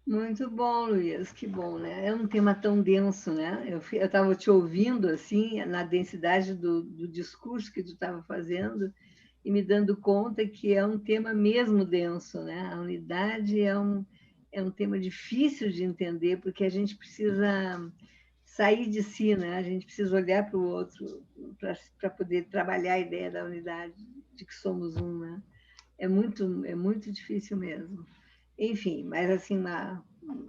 Muito bom, Luiz, que bom, né? É um tema tão denso, né? Eu estava te ouvindo, assim, na densidade do discurso que tu estava fazendo e me dando conta que é um tema mesmo denso, né? A unidade é um tema difícil de entender, porque a gente precisa sair de si, né? A gente precisa olhar para o outro para poder trabalhar a ideia da unidade, de que somos um, né? É muito difícil mesmo. Enfim, mas assim,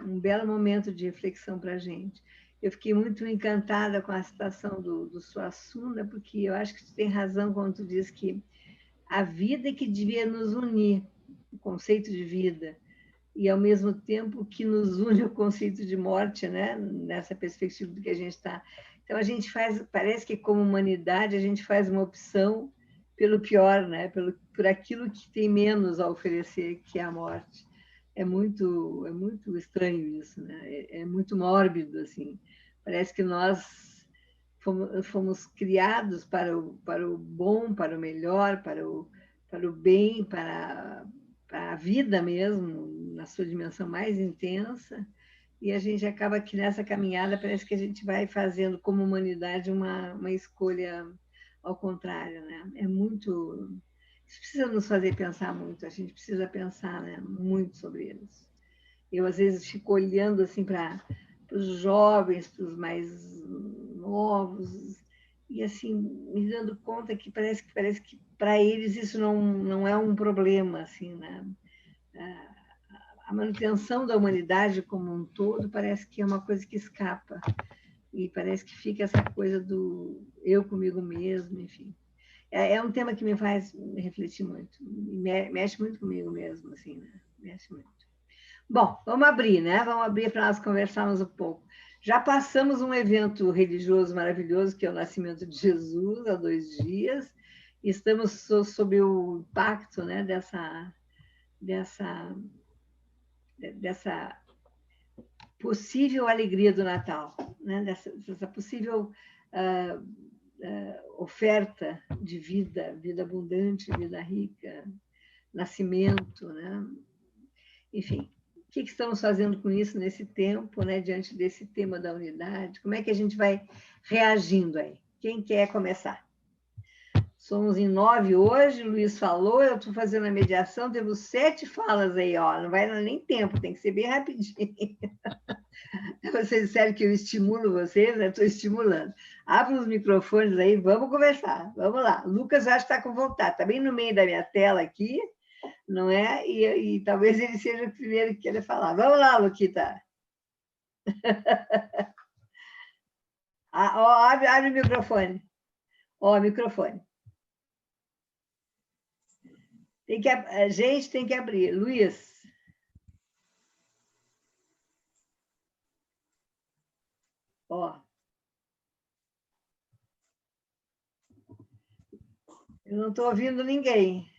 um belo momento de reflexão para a gente. Eu fiquei muito encantada com a citação do Suassuna, porque eu acho que tu tem razão quando tu diz que a vida é que devia nos unir, o conceito de vida, e ao mesmo tempo que nos une o conceito de morte, né? Nessa perspectiva do que a gente está. Então a gente faz, parece que como humanidade a gente faz uma opção pelo pior, né? Por aquilo que tem menos a oferecer, que é a morte. É muito estranho isso, né? É muito mórbido, assim. Parece que nós fomos criados para o bom, para o melhor, para o bem, para a vida mesmo, na sua dimensão mais intensa, e a gente acaba que nessa caminhada parece que a gente vai fazendo como humanidade uma escolha ao contrário, né? Isso precisa nos fazer pensar muito, a gente precisa pensar, né, muito sobre isso. Eu, às vezes, fico olhando assim para os jovens, para os mais novos, e assim, me dando conta que parece que para eles isso não é um problema, assim, né? A manutenção da humanidade como um todo parece que é uma coisa que escapa, e parece que fica essa coisa do eu comigo mesmo, enfim. É um tema que me faz refletir muito, mexe muito comigo mesmo, assim, né? Mexe muito. Bom, vamos abrir, né? Vamos abrir para nós conversarmos um pouco. Já passamos um evento religioso maravilhoso, que é o nascimento de Jesus, há 2 dias. Estamos sob o impacto, né, dessa possível alegria do Natal, né? Dessa possível oferta de vida abundante, vida rica, nascimento, né? Enfim, o que estamos fazendo com isso nesse tempo, né, diante desse tema da unidade? Como é que a gente vai reagindo aí? Quem quer começar? Somos em 9 hoje, o Luiz falou, eu estou fazendo a mediação, temos 7 falas aí, ó, não vai dar nem tempo, tem que ser bem rapidinho. Vocês disseram que eu estimulo vocês, né? Estou estimulando. Abra os microfones aí, vamos conversar, vamos lá. O Lucas já está com vontade, está bem no meio da minha tela aqui, não é? E talvez ele seja o primeiro que queira falar. Vamos lá, Luquita. Abre o microfone. Ó, microfone. A gente tem que abrir. Luiz. Ó. Eu não estou ouvindo ninguém.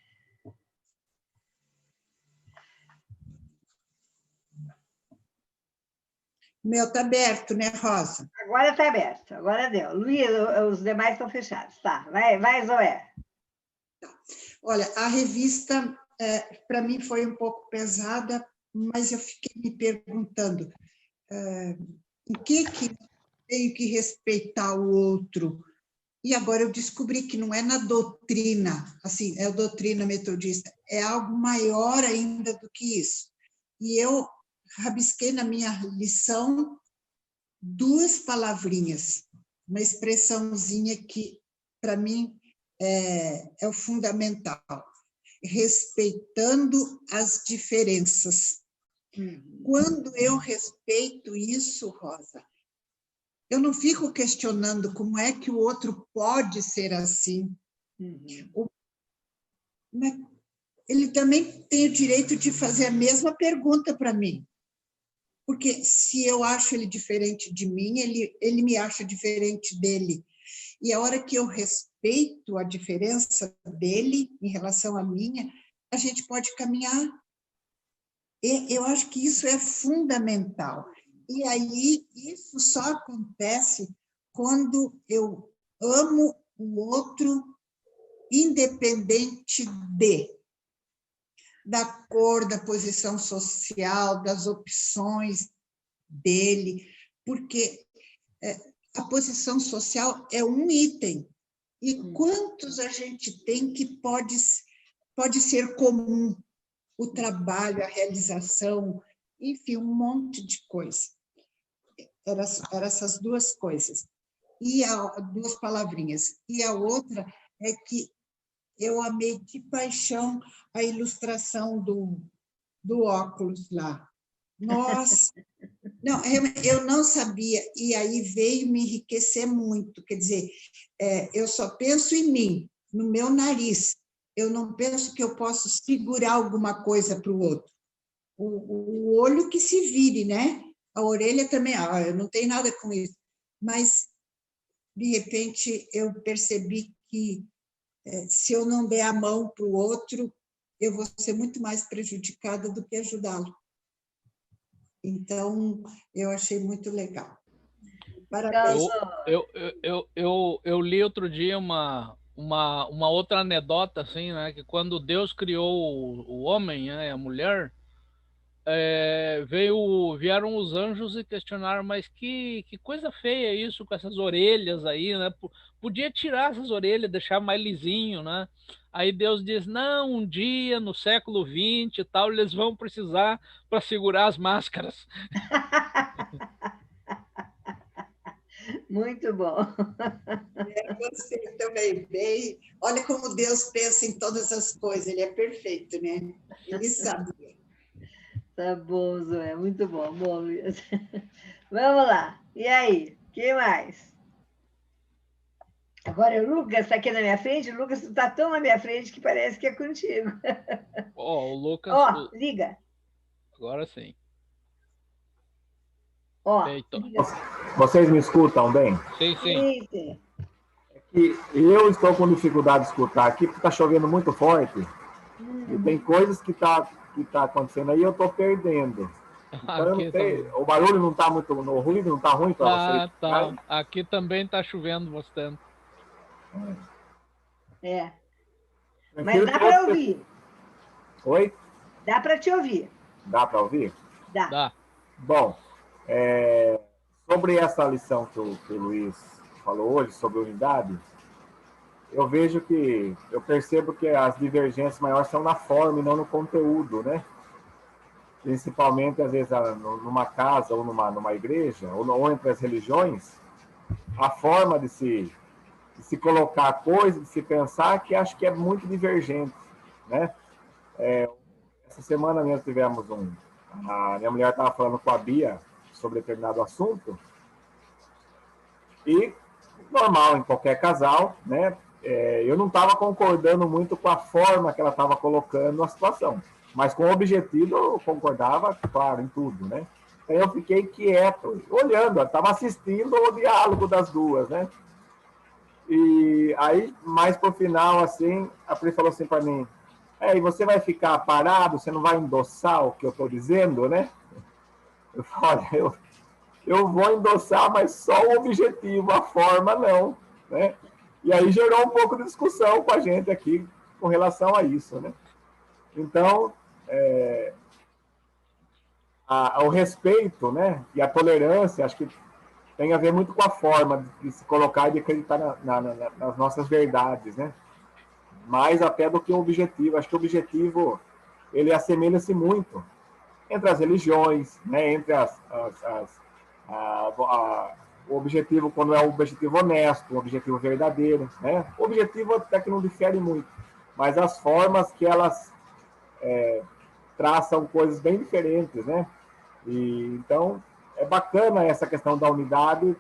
O meu está aberto, né, Rosa? Agora está aberto, agora deu. Luiz, os demais estão fechados. Tá, vai, Zoé. Olha, a revista, para mim, foi um pouco pesada, mas eu fiquei me perguntando em que tenho que respeitar o outro. E agora eu descobri que não é na doutrina, assim, é a doutrina metodista, é algo maior ainda do que isso. E eu rabisquei na minha lição 2 palavrinhas, uma expressãozinha que, para mim, é o fundamental. Respeitando as diferenças. Quando eu respeito isso, Rosa, eu não fico questionando como é que o outro pode ser assim. Ele também tem o direito de fazer a mesma pergunta para mim. Porque se eu acho ele diferente de mim, ele me acha diferente dele. E a hora que eu respeito a diferença dele em relação à minha, a gente pode caminhar. E eu acho que isso é fundamental. E aí, isso só acontece quando eu amo o outro, independente da cor, da posição social, das opções dele, porque a posição social é um item. E quantos a gente tem que pode ser comum? O trabalho, a realização, enfim, um monte de coisa. Eram essas 2 coisas. E 2 palavrinhas. E a outra é que eu amei de paixão a ilustração do óculos lá. Nossa! Não, eu não sabia, e aí veio me enriquecer muito. Quer dizer, eu só penso em mim, no meu nariz. Eu não penso que eu posso segurar alguma coisa para o outro. O olho que se vire, né? A orelha também, eu não tenho nada com isso. Mas, de repente, eu percebi que se eu não der a mão para o outro, eu vou ser muito mais prejudicada do que ajudá-lo. Então, eu achei muito legal. Parabéns. Eu li outro dia uma outra anedota, assim, né? Que quando Deus criou o homem, né, a mulher, vieram os anjos e questionaram, mas que coisa feia isso com essas orelhas aí, né? Podia tirar essas orelhas, deixar mais lisinho, né? Aí Deus diz, não, um dia, no século XX e tal, eles vão precisar para segurar as máscaras. Muito bom. Você também bem. Olha como Deus pensa em todas as coisas, ele é perfeito, né? Ele sabe. Tá bom, Zoé, muito bom. Bom, Luiz. Vamos lá. E aí, quem mais? Agora o Lucas está aqui na minha frente. O Lucas está tão na minha frente que parece que é contigo. O Lucas... liga. Agora sim. Liga. Vocês me escutam bem? Sim. E eu estou com dificuldade de escutar aqui, porque está chovendo muito forte. E tem coisas que tá acontecendo aí, eu estou perdendo. Então, eu não sei, o barulho não está muito, o ruído não está ruim para vocês? Tá. Aqui também está chovendo bastante. Mas dá para ouvir. Oi? Dá para te ouvir. Dá para ouvir? Dá. Bom, sobre essa lição que o Luiz falou hoje, sobre unidade, eu percebo que as divergências maiores são na forma e não no conteúdo, né? Principalmente, às vezes, numa casa ou numa igreja, ou entre as religiões, a forma de se colocar a coisa, de se pensar, que acho que é muito divergente, né? Essa semana mesmo tivemos a minha mulher estava falando com a Bia sobre determinado assunto, e normal em qualquer casal, né? Eu não estava concordando muito com a forma que ela estava colocando a situação, mas com o objetivo eu concordava, claro, em tudo, né? Então eu fiquei quieto, olhando, estava assistindo o diálogo das duas, né? E aí, mais pro final, assim, a Pri falou assim para mim, e você vai ficar parado, você não vai endossar o que eu estou dizendo, né? Eu falei, olha, eu vou endossar, mas só o objetivo, a forma não, né? E aí gerou um pouco de discussão com a gente aqui com relação a isso, né? Então, o respeito, né, e a tolerância, acho que tem a ver muito com a forma de se colocar e de acreditar nas nossas verdades, né? Mais até do que o objetivo. Acho que o objetivo, ele assemelha-se muito entre as religiões, né? Entre o objetivo, quando é um objetivo honesto, um objetivo verdadeiro, né? O objetivo até que não difere muito, mas as formas que elas traçam coisas bem diferentes, né? E, então, é bacana essa questão da unidade,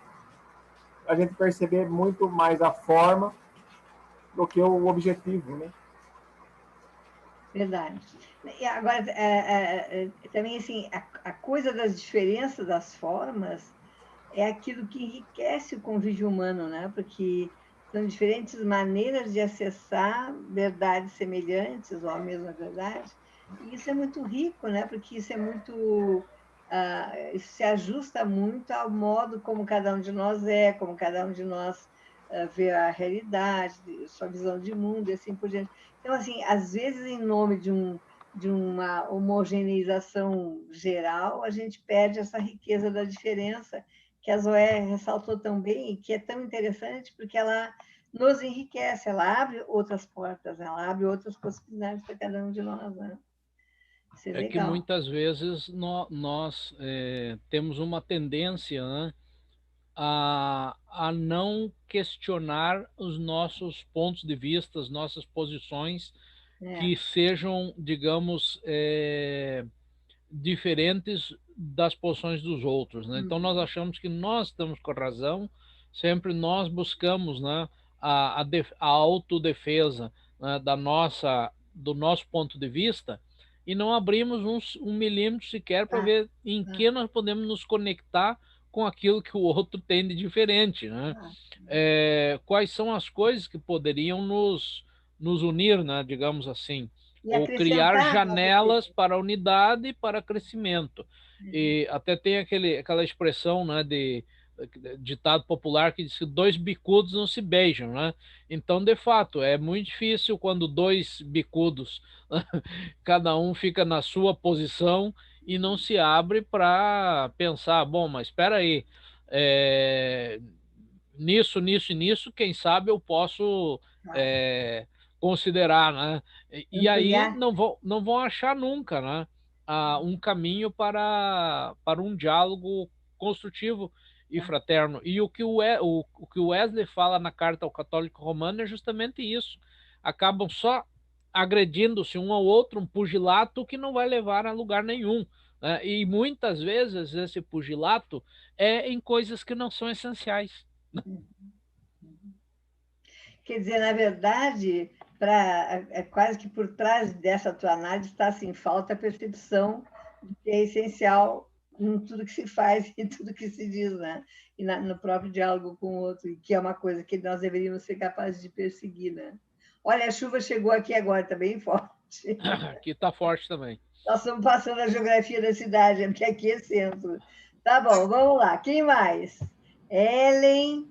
a gente perceber muito mais a forma do que o objetivo, né? Verdade. E agora, também, assim, a coisa das diferenças das formas é aquilo que enriquece o convívio humano, né? Porque são diferentes maneiras de acessar verdades semelhantes ou a mesma verdade. E isso é muito rico, né? Porque isso é muito... isso se ajusta muito ao modo como cada um de nós é, como cada um de nós vê a realidade, sua visão de mundo e assim por diante. Então, assim, às vezes, em nome de uma homogeneização geral, a gente perde essa riqueza da diferença que a Zoé ressaltou tão bem e que é tão interessante porque ela nos enriquece, ela abre outras portas, ela abre outras possibilidades para cada um de nós, né? Isso é É que legal. muitas vezes nós temos uma tendência, né, a não questionar os nossos pontos de vista, as nossas posições que sejam, digamos, diferentes das posições dos outros, né? Então nós achamos que nós estamos com a razão, sempre nós buscamos, né, a autodefesa, né, do nosso ponto de vista, e não abrimos um milímetro sequer para ver em que nós podemos nos conectar com aquilo que o outro tem de diferente, né? Quais são as coisas que poderiam nos unir, né, digamos assim, E ou criar acrescentar janelas para unidade e para crescimento. E até tem aquela expressão, né, de ditado popular que diz que dois bicudos não se beijam, né? Então, de fato, é muito difícil quando dois bicudos, cada um fica na sua posição e não se abre para pensar, bom, mas espera aí, nisso e nisso, quem sabe eu posso considerar, né? E aí ampliar. não vão achar nunca, né, um caminho para um diálogo construtivo e fraterno. E o que o Wesley fala na carta ao católico romano é justamente isso. Acabam só agredindo-se um ao outro, um pugilato que não vai levar a lugar nenhum, né? E muitas vezes esse pugilato é em coisas que não são essenciais. Quer dizer, na verdade, quase que por trás dessa tua análise está assim, falta a percepção do que é essencial em tudo que se faz e tudo que se diz, né? E no próprio diálogo com o outro, que é uma coisa que nós deveríamos ser capazes de perseguir, né? Olha, a chuva chegou aqui agora, está bem forte. Aqui está forte também. Nós estamos passando a geografia da cidade, porque aqui é centro. Tá bom, vamos lá. Quem mais? Ellen,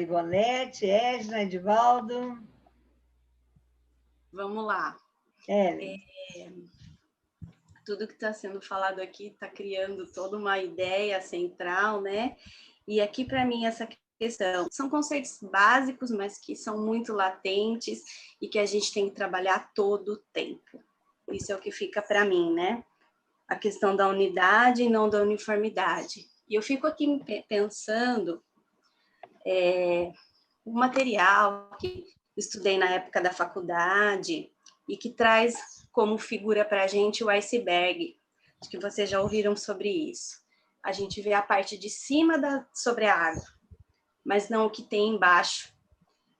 Ivonete, Edna, Edivaldo. Vamos lá. Ellen. Tudo que está sendo falado aqui está criando toda uma ideia central, né? E aqui, para mim, essa questão são conceitos básicos, mas que são muito latentes e que a gente tem que trabalhar todo o tempo. Isso é o que fica para mim, né? A questão da unidade e não da uniformidade. E eu fico aqui pensando o material que estudei na época da faculdade e que traz como figura para a gente o iceberg. Acho que vocês já ouviram sobre isso. A gente vê a parte de cima sobre a água, mas não o que tem embaixo.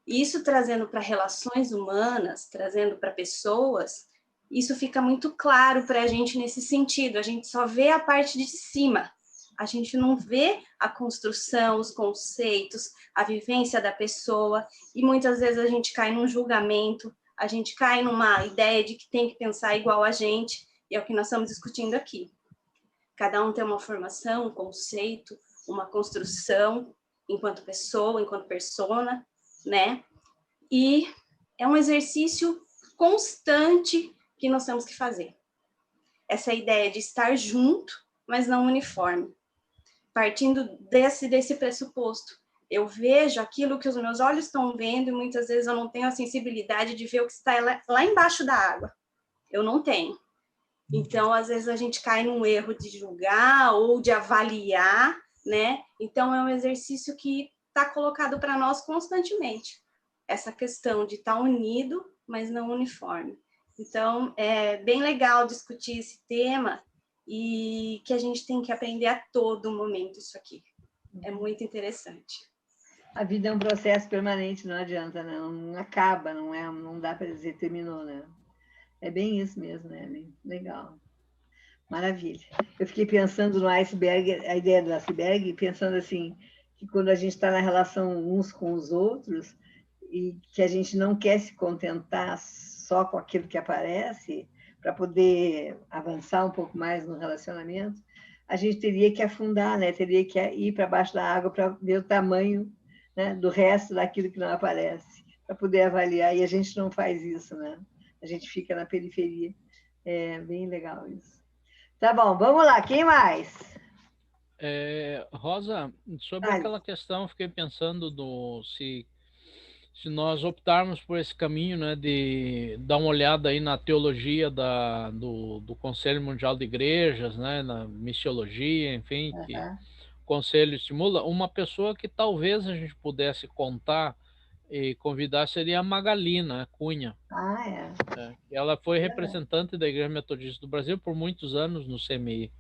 Isso trazendo para relações humanas, trazendo para pessoas, isso fica muito claro para a gente nesse sentido. A gente só vê a parte de cima, A gente não vê a construção, os conceitos, a vivência da pessoa, e muitas vezes a gente cai num julgamento, a gente cai numa ideia de que tem que pensar igual a gente, e é o que nós estamos discutindo aqui. Cada um tem uma formação, um conceito, uma construção, enquanto pessoa, enquanto persona, né? E é um exercício constante que nós temos que fazer. Essa ideia de estar junto, mas não uniforme. Partindo desse pressuposto. Eu vejo aquilo que os meus olhos estão vendo e muitas vezes eu não tenho a sensibilidade de ver o que está lá embaixo da água. Eu não tenho. Então, às vezes, a gente cai num erro de julgar ou de avaliar, né? Então, é um exercício que está colocado para nós constantemente. Essa questão de estar unido, mas não uniforme. Então, é bem legal discutir esse tema e que a gente tem que aprender a todo momento isso aqui. É muito interessante. A vida é um processo permanente, não adianta, né? Não acaba, não dá para dizer terminou, né? É bem isso mesmo, né? Legal. Maravilha. Eu fiquei pensando no iceberg, a ideia do iceberg, pensando assim, que quando a gente está na relação uns com os outros e que a gente não quer se contentar só com aquilo que aparece, para poder avançar um pouco mais no relacionamento, a gente teria que afundar, né? Teria que ir para baixo da água para ver o tamanho, né, do resto daquilo que não aparece, para poder avaliar. E a gente não faz isso, né? A gente fica na periferia. É bem legal isso. Tá bom, vamos lá. Quem mais? Rosa, sobre aquela questão, fiquei pensando se nós optarmos por esse caminho, né, de dar uma olhada aí na teologia do Conselho Mundial de Igrejas, né, na missiologia, enfim, que o Conselho estimula, uma pessoa que talvez a gente pudesse contar e convidar seria a Magalina Cunha. Ela foi representante da Igreja Metodista do Brasil por muitos anos no CMI.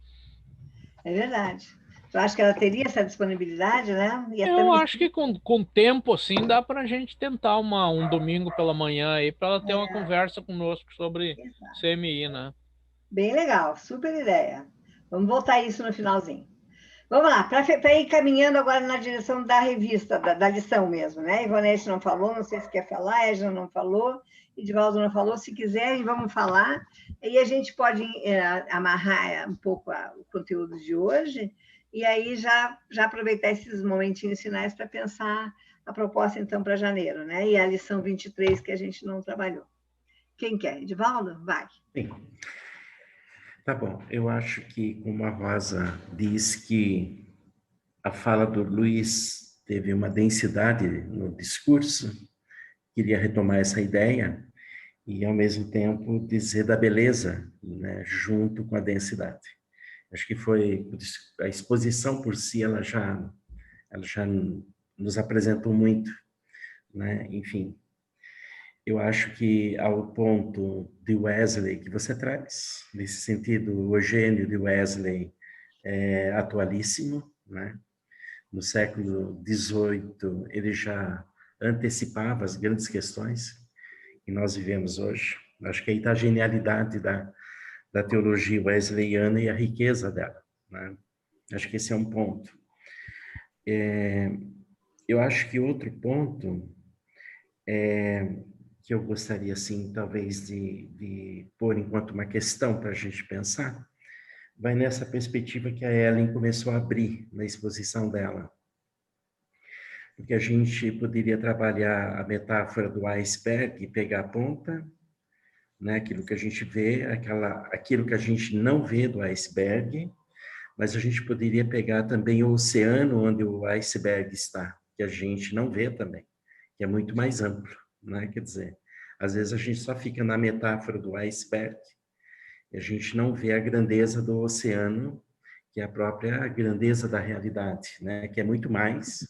É verdade. Eu acho que ela teria essa disponibilidade, né? Eu acho que com tempo, assim, dá para a gente tentar um domingo pela manhã aí para ela ter uma conversa conosco sobre CMI, né? Bem legal, super ideia. Vamos voltar a isso no finalzinho. Vamos lá, para ir caminhando agora na direção da revista, da lição mesmo, né? Ivonete não falou, não sei se quer falar, Edna não falou, Edivaldo não falou, se quiserem, vamos falar. E a gente pode amarrar um pouco o conteúdo de hoje, e aí já aproveitar esses momentinhos finais para pensar a proposta, então, para janeiro, né? E a lição 23, que a gente não trabalhou. Quem quer? Edivaldo? Vai. Sim. Tá bom, eu acho que, como a Rosa diz que a fala do Luiz teve uma densidade no discurso, queria retomar essa ideia e, ao mesmo tempo, dizer da beleza, né, junto com a densidade. Acho que foi a exposição por si, ela já nos apresentou muito, né? Enfim, eu acho que ao ponto de Wesley que você traz, nesse sentido, o gênio de Wesley é atualíssimo, né? No século XVIII, ele já antecipava as grandes questões que nós vivemos hoje. Acho que aí está a genialidade da teologia wesleyana e a riqueza dela, né? Acho que esse é um ponto. Eu acho que outro ponto que eu gostaria, assim, talvez de pôr enquanto uma questão para a gente pensar, vai nessa perspectiva que a Ellen começou a abrir na exposição dela. Porque a gente poderia trabalhar a metáfora do iceberg e pegar a ponta, né, aquilo que a gente vê, aquilo que a gente não vê do iceberg, mas a gente poderia pegar também o oceano onde o iceberg está, que a gente não vê também, que é muito mais amplo, né? Quer dizer, às vezes a gente só fica na metáfora do iceberg e a gente não vê a grandeza do oceano, que é a própria grandeza da realidade, né? Que é muito mais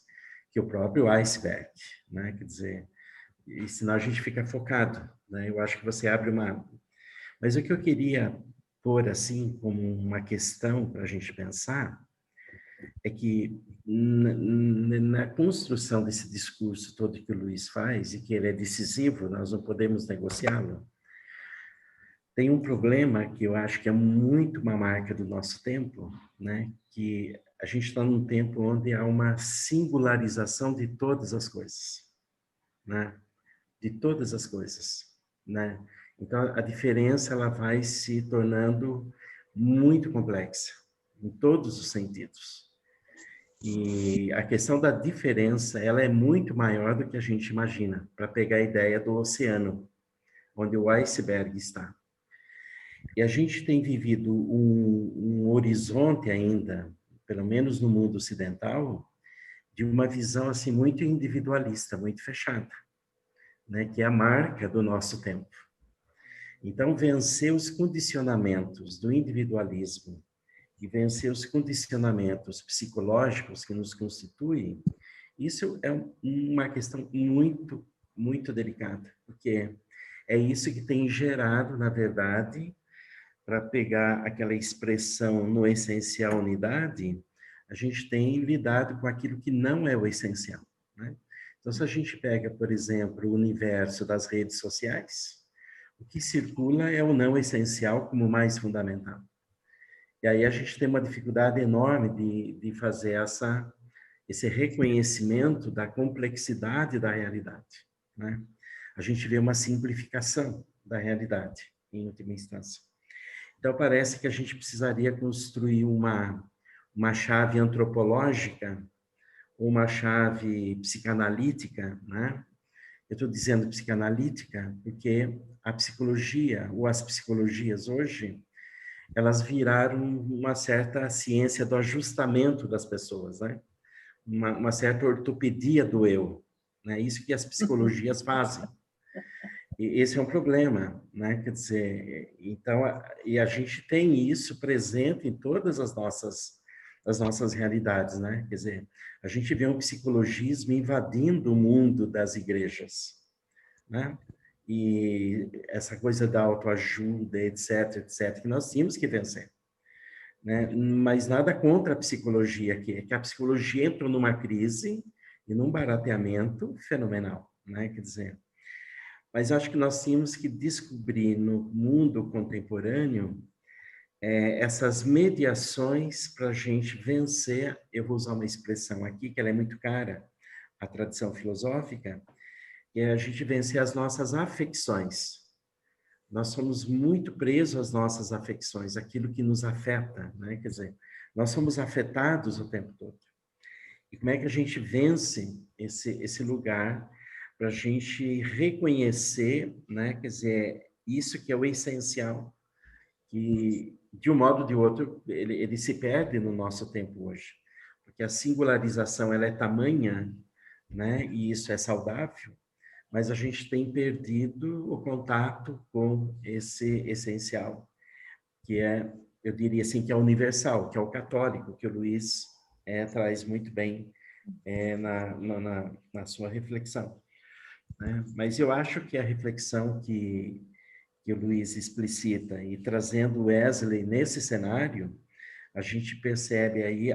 que o próprio iceberg, né? Quer dizer, e senão a gente fica focado, né? Eu acho que você abre uma... Mas o que eu queria pôr assim como uma questão para a gente pensar é que na construção desse discurso todo que o Luiz faz, e que ele é decisivo, nós não podemos negociá-lo, tem um problema que eu acho que é muito uma marca do nosso tempo, né? Que a gente está num tempo onde há uma singularização de todas as coisas, né? De todas as coisas, né? Então, a diferença ela vai se tornando muito complexa, em todos os sentidos. E a questão da diferença, ela é muito maior do que a gente imagina, para pegar a ideia do oceano, onde o iceberg está. E a gente tem vivido um horizonte ainda, pelo menos no mundo ocidental, de uma visão assim muito individualista, muito fechada, né, que é a marca do nosso tempo. Então, vencer os condicionamentos do individualismo e vencer os condicionamentos psicológicos que nos constituem, isso é uma questão muito, muito delicada, porque é isso que tem gerado, na verdade, para pegar aquela expressão no essencial unidade, a gente tem lidado com aquilo que não é o essencial, né? Então, se a gente pega, por exemplo, o universo das redes sociais, o que circula é o não essencial como mais fundamental. E aí a gente tem uma dificuldade enorme de fazer esse reconhecimento da complexidade da realidade, né? A gente vê uma simplificação da realidade, em última instância. Então, parece que a gente precisaria construir uma chave antropológica, uma chave psicanalítica, né? Eu estou dizendo psicanalítica porque a psicologia, ou as psicologias hoje, elas viraram uma certa ciência do ajustamento das pessoas, né? Uma certa ortopedia do eu, né? Isso que as psicologias fazem. E esse é um problema, né? Quer dizer, então, e a gente tem isso presente em todas as nossas realidades, né? Quer dizer, a gente vê um psicologismo invadindo o mundo das igrejas, né? E essa coisa da autoajuda, etc, etc, que nós tínhamos que vencer, né? Mas nada contra a psicologia aqui, é que a psicologia entrou numa crise e num barateamento fenomenal, né? Quer dizer, mas acho que nós tínhamos que descobrir no mundo contemporâneo essas mediações para a gente vencer, eu vou usar uma expressão aqui, que ela é muito cara à tradição filosófica, que é a gente vencer as nossas afecções. Nós somos muito presos às nossas afecções, aquilo que nos afeta, né? Quer dizer, nós somos afetados o tempo todo. E como é que a gente vence esse lugar para a gente reconhecer, né? Quer dizer, isso que é o essencial, que de um modo ou de outro ele se perde no nosso tempo hoje, porque a singularização ela é tamanha, né? E isso é saudável, mas a gente tem perdido o contato com esse essencial, que é, eu diria assim, que é universal, que é o católico, que o Luiz traz muito bem na sua reflexão, né? Mas eu acho que a reflexão que o Luiz explicita e trazendo Wesley nesse cenário, a gente percebe aí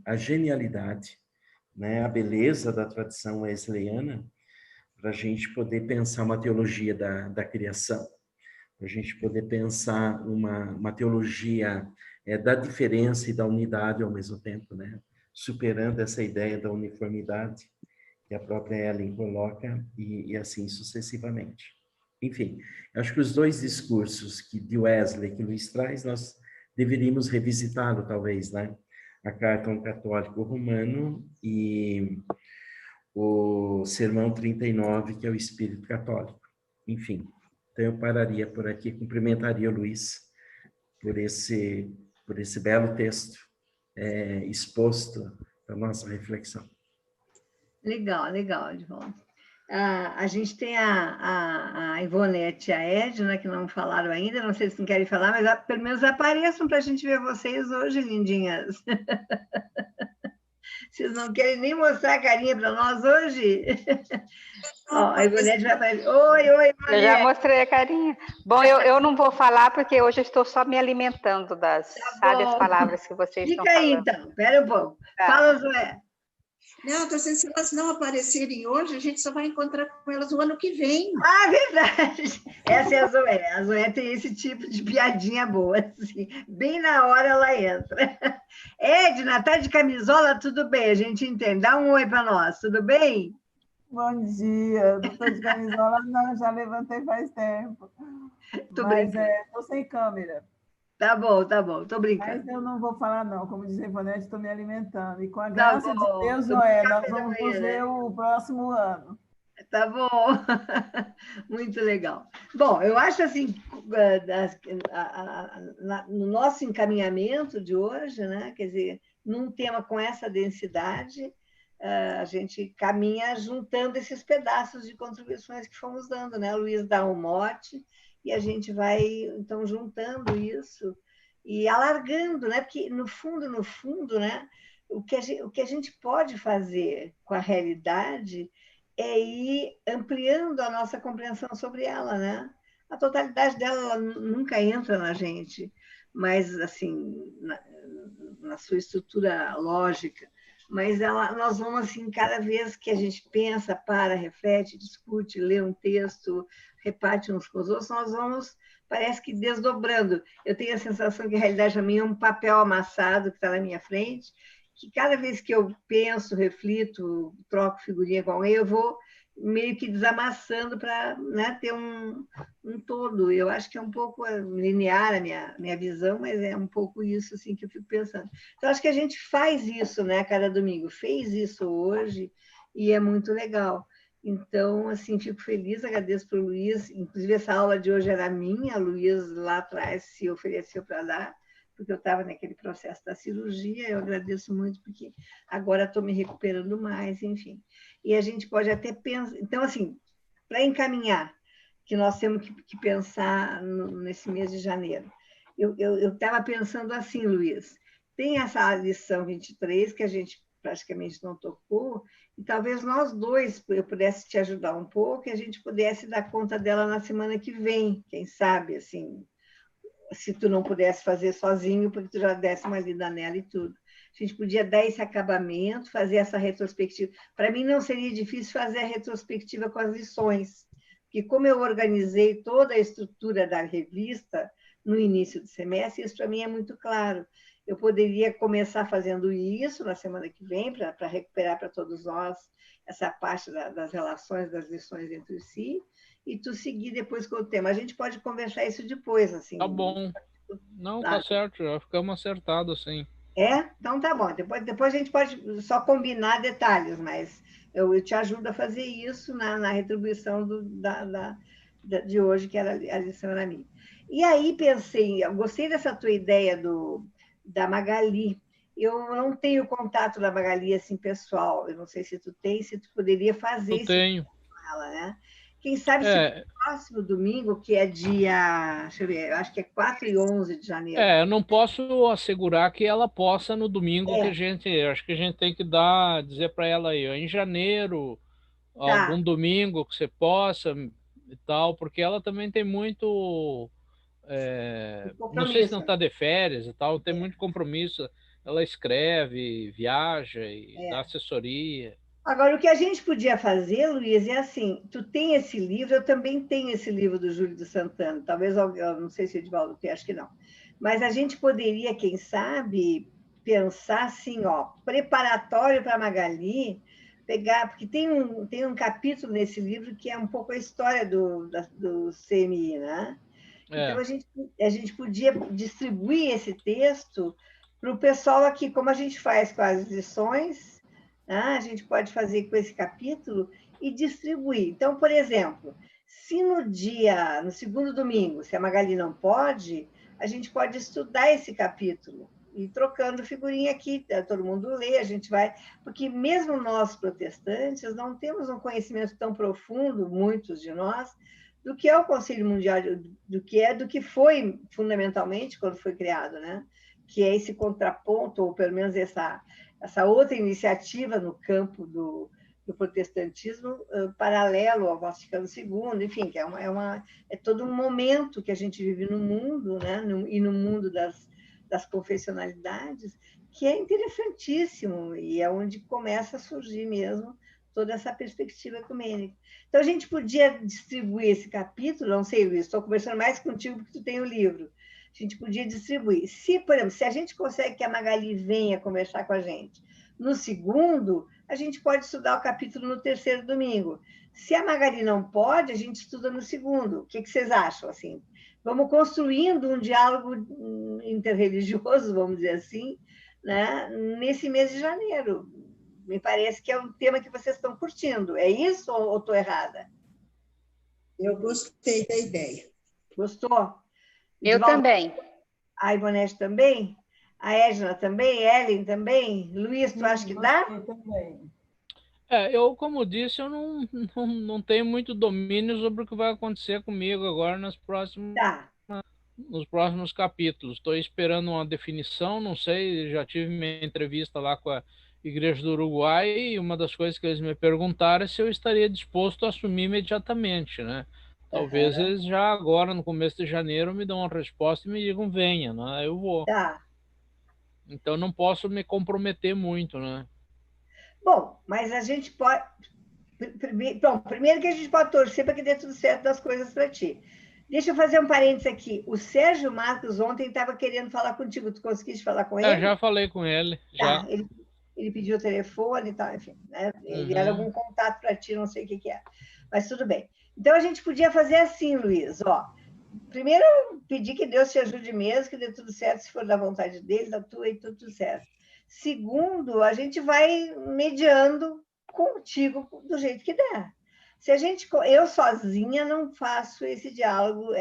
a genialidade, né? A beleza da tradição wesleyana, para a gente poder pensar uma teologia da criação, para a gente poder pensar uma teologia da diferença e da unidade ao mesmo tempo, né? Superando essa ideia da uniformidade que a própria Ellen coloca e assim sucessivamente. Enfim, acho que os dois discursos de Wesley que Luiz traz, nós deveríamos revisitá-lo, talvez, né? A Carta a um Católico Romano e o Sermão 39, que é o Espírito Católico. Enfim, então eu pararia por aqui, cumprimentaria o Luiz por esse belo texto exposto para nossa reflexão. Legal, legal, Edvaldo. A gente tem a Ivonete e a Edna, que não falaram ainda, não sei se não querem falar, mas pelo menos apareçam para a gente ver vocês hoje, lindinhas. Vocês não querem nem mostrar a carinha para nós hoje? Ó, a Ivonete vai aparecer. Oi, Ivonete. Eu já mostrei a carinha. Bom, eu não vou falar, porque hoje eu estou só me alimentando das sábias palavras que vocês estão falando. Fica aí, então. Espera um pouco. Tá. Fala, Zoé. Não, estou dizendo, se elas não aparecerem hoje, a gente só vai encontrar com elas no ano que vem. Ah, verdade! Essa é a Zoé. A Zoé tem esse tipo de piadinha boa, assim. Bem na hora ela entra. Edna, tá de camisola? Tudo bem, a gente entende. Dá um oi para nós, tudo bem? Bom dia, não estou de camisola, não, já levantei faz tempo. Tô Mas brincando. estou sem câmera. Tá bom, tô brincando. Mas eu não vou falar, não. Como diz a Ivonete, estou me alimentando. E com a Tá graça de bom. Deus, Tomar Noé, nós café da vamos manhã, nos né? ver o próximo ano. Tá bom, muito legal. Bom, eu acho assim, no nosso encaminhamento de hoje, né, quer dizer, num tema com essa densidade, a gente caminha juntando esses pedaços de contribuições que fomos dando, né? O Luiz dá um mote e a gente vai, então, juntando isso e alargando, né? Porque, no fundo, né, o que a gente pode fazer com a realidade é ir ampliando a nossa compreensão sobre ela, né? A totalidade dela ela nunca entra na gente, mas, assim, na sua estrutura lógica, mas nós vamos, assim, cada vez que a gente pensa, para, reflete, discute, lê um texto, reparte uns com os outros, nós vamos, parece que desdobrando. Eu tenho a sensação que a realidade para mim é um papel amassado que está na minha frente, que cada vez que eu penso, reflito, troco figurinha com alguém, eu vou meio que desamassando para, né, ter um todo. Eu acho que é um pouco linear a minha visão, mas é um pouco isso assim, que eu fico pensando. Então, acho que a gente faz isso, né, cada domingo. Fez isso hoje e é muito legal. Então, assim, fico feliz, agradeço para o Luiz. Inclusive, essa aula de hoje era minha, o Luiz lá atrás se ofereceu para dar, porque eu estava naquele processo da cirurgia, eu agradeço muito, porque agora estou me recuperando mais, enfim. E a gente pode até pensar... Então, assim, para encaminhar, que nós temos que pensar nesse mês de janeiro. Eu estava pensando assim, Luiz, tem essa lição 23, que a gente praticamente não tocou, e talvez nós dois, eu pudesse te ajudar um pouco, e a gente pudesse dar conta dela na semana que vem, quem sabe, assim... se tu não pudesse fazer sozinho, porque tu já desse uma lida nela e tudo. A gente podia dar esse acabamento, fazer essa retrospectiva. Para mim, não seria difícil fazer a retrospectiva com as lições, porque como eu organizei toda a estrutura da revista no início do semestre, isso para mim é muito claro. Eu poderia começar fazendo isso na semana que vem, para recuperar para todos nós essa parte das relações, das lições entre si, e tu seguir depois com o tema. A gente pode conversar isso depois, assim. Tá bom. Não, tá certo, já ficamos acertados, sim. É? Então tá bom. Depois a gente pode só combinar detalhes, mas eu te ajudo a fazer isso na retribuição de hoje, que era a lição era minha. E aí pensei, eu gostei dessa tua ideia da Magali. Eu não tenho contato da Magali assim pessoal. Eu não sei se tu tem, se tu poderia fazer isso com ela, né? Quem sabe se no próximo domingo, que é dia, deixa eu ver, eu acho que é 4 e 11 de janeiro. Eu não posso assegurar que ela possa no domingo, que acho que a gente tem que dizer para ela aí, em janeiro, algum domingo que você possa e tal, porque ela também tem muito, não sei se não está de férias e tal, tem muito compromisso, ela escreve, viaja e dá assessoria. Agora, o que a gente podia fazer, Luiz, é assim, tu tem esse livro, eu também tenho esse livro do Júlio de Santana, talvez, eu não sei se o Edivaldo tem, acho que não, mas a gente poderia, quem sabe, pensar assim, preparatório para a Magali, pegar, porque tem um capítulo nesse livro que é um pouco a história do CMI, né? Então, a gente podia distribuir esse texto para o pessoal aqui, como a gente faz com as lições, a gente pode fazer com esse capítulo e distribuir. Então, por exemplo, se no segundo domingo, se a Magali não pode, a gente pode estudar esse capítulo e trocando figurinha aqui, todo mundo lê, a gente vai... Porque mesmo nós, protestantes, não temos um conhecimento tão profundo, muitos de nós, do que é o Conselho Mundial, do que foi fundamentalmente quando foi criado, né? Que é esse contraponto, ou pelo menos essa outra iniciativa no campo do protestantismo, paralelo ao Vaticano II, enfim, que é todo um momento que a gente vive no mundo, né? E no mundo das confessionalidades, que é interessantíssimo e é onde começa a surgir mesmo toda essa perspectiva ecumênica. Então, a gente podia distribuir esse capítulo, não sei, Luiz, estou conversando mais contigo porque tu tem o livro. A gente podia distribuir. Se, por exemplo, se a gente consegue que a Magali venha conversar com a gente no segundo, a gente pode estudar o capítulo no terceiro domingo. Se a Magali não pode, a gente estuda no segundo. O que vocês acham? Assim, vamos construindo um diálogo interreligioso, vamos dizer assim, né, nesse mês de janeiro. Me parece que é um tema que vocês estão curtindo. É isso ou estou errada? Eu gostei da ideia. Gostou? Eu também. A Ivonete também? A Edna também? Ellen também? Luiz, tu acha que dá? Eu também. Eu, como disse, eu não tenho muito domínio sobre o que vai acontecer comigo agora nos próximos capítulos. Estou esperando uma definição, não sei, já tive minha entrevista lá com a Igreja do Uruguai e uma das coisas que eles me perguntaram é se eu estaria disposto a assumir imediatamente, né? Talvez eles já agora, no começo de janeiro, me dão uma resposta e me digam, venha, né? Eu vou. Tá. Então, não posso me comprometer muito, né? Bom, mas a gente pode... Bom, primeiro que a gente pode torcer para que dê tudo certo das coisas para ti. Deixa eu fazer um parênteses aqui. O Sérgio Marcos ontem estava querendo falar contigo. Tu conseguiste falar com ele? Já falei com ele. Tá, Já. Ele pediu o telefone e tal, enfim. Né? Ele era algum contato para ti, não sei o que é. Mas tudo bem. Então, a gente podia fazer assim, Luiz. Ó, primeiro, pedir que Deus te ajude mesmo, que dê tudo certo, se for da vontade dele, da tua e tudo certo. Segundo, a gente vai mediando contigo do jeito que der. Se a gente, eu sozinha não faço esse diálogo,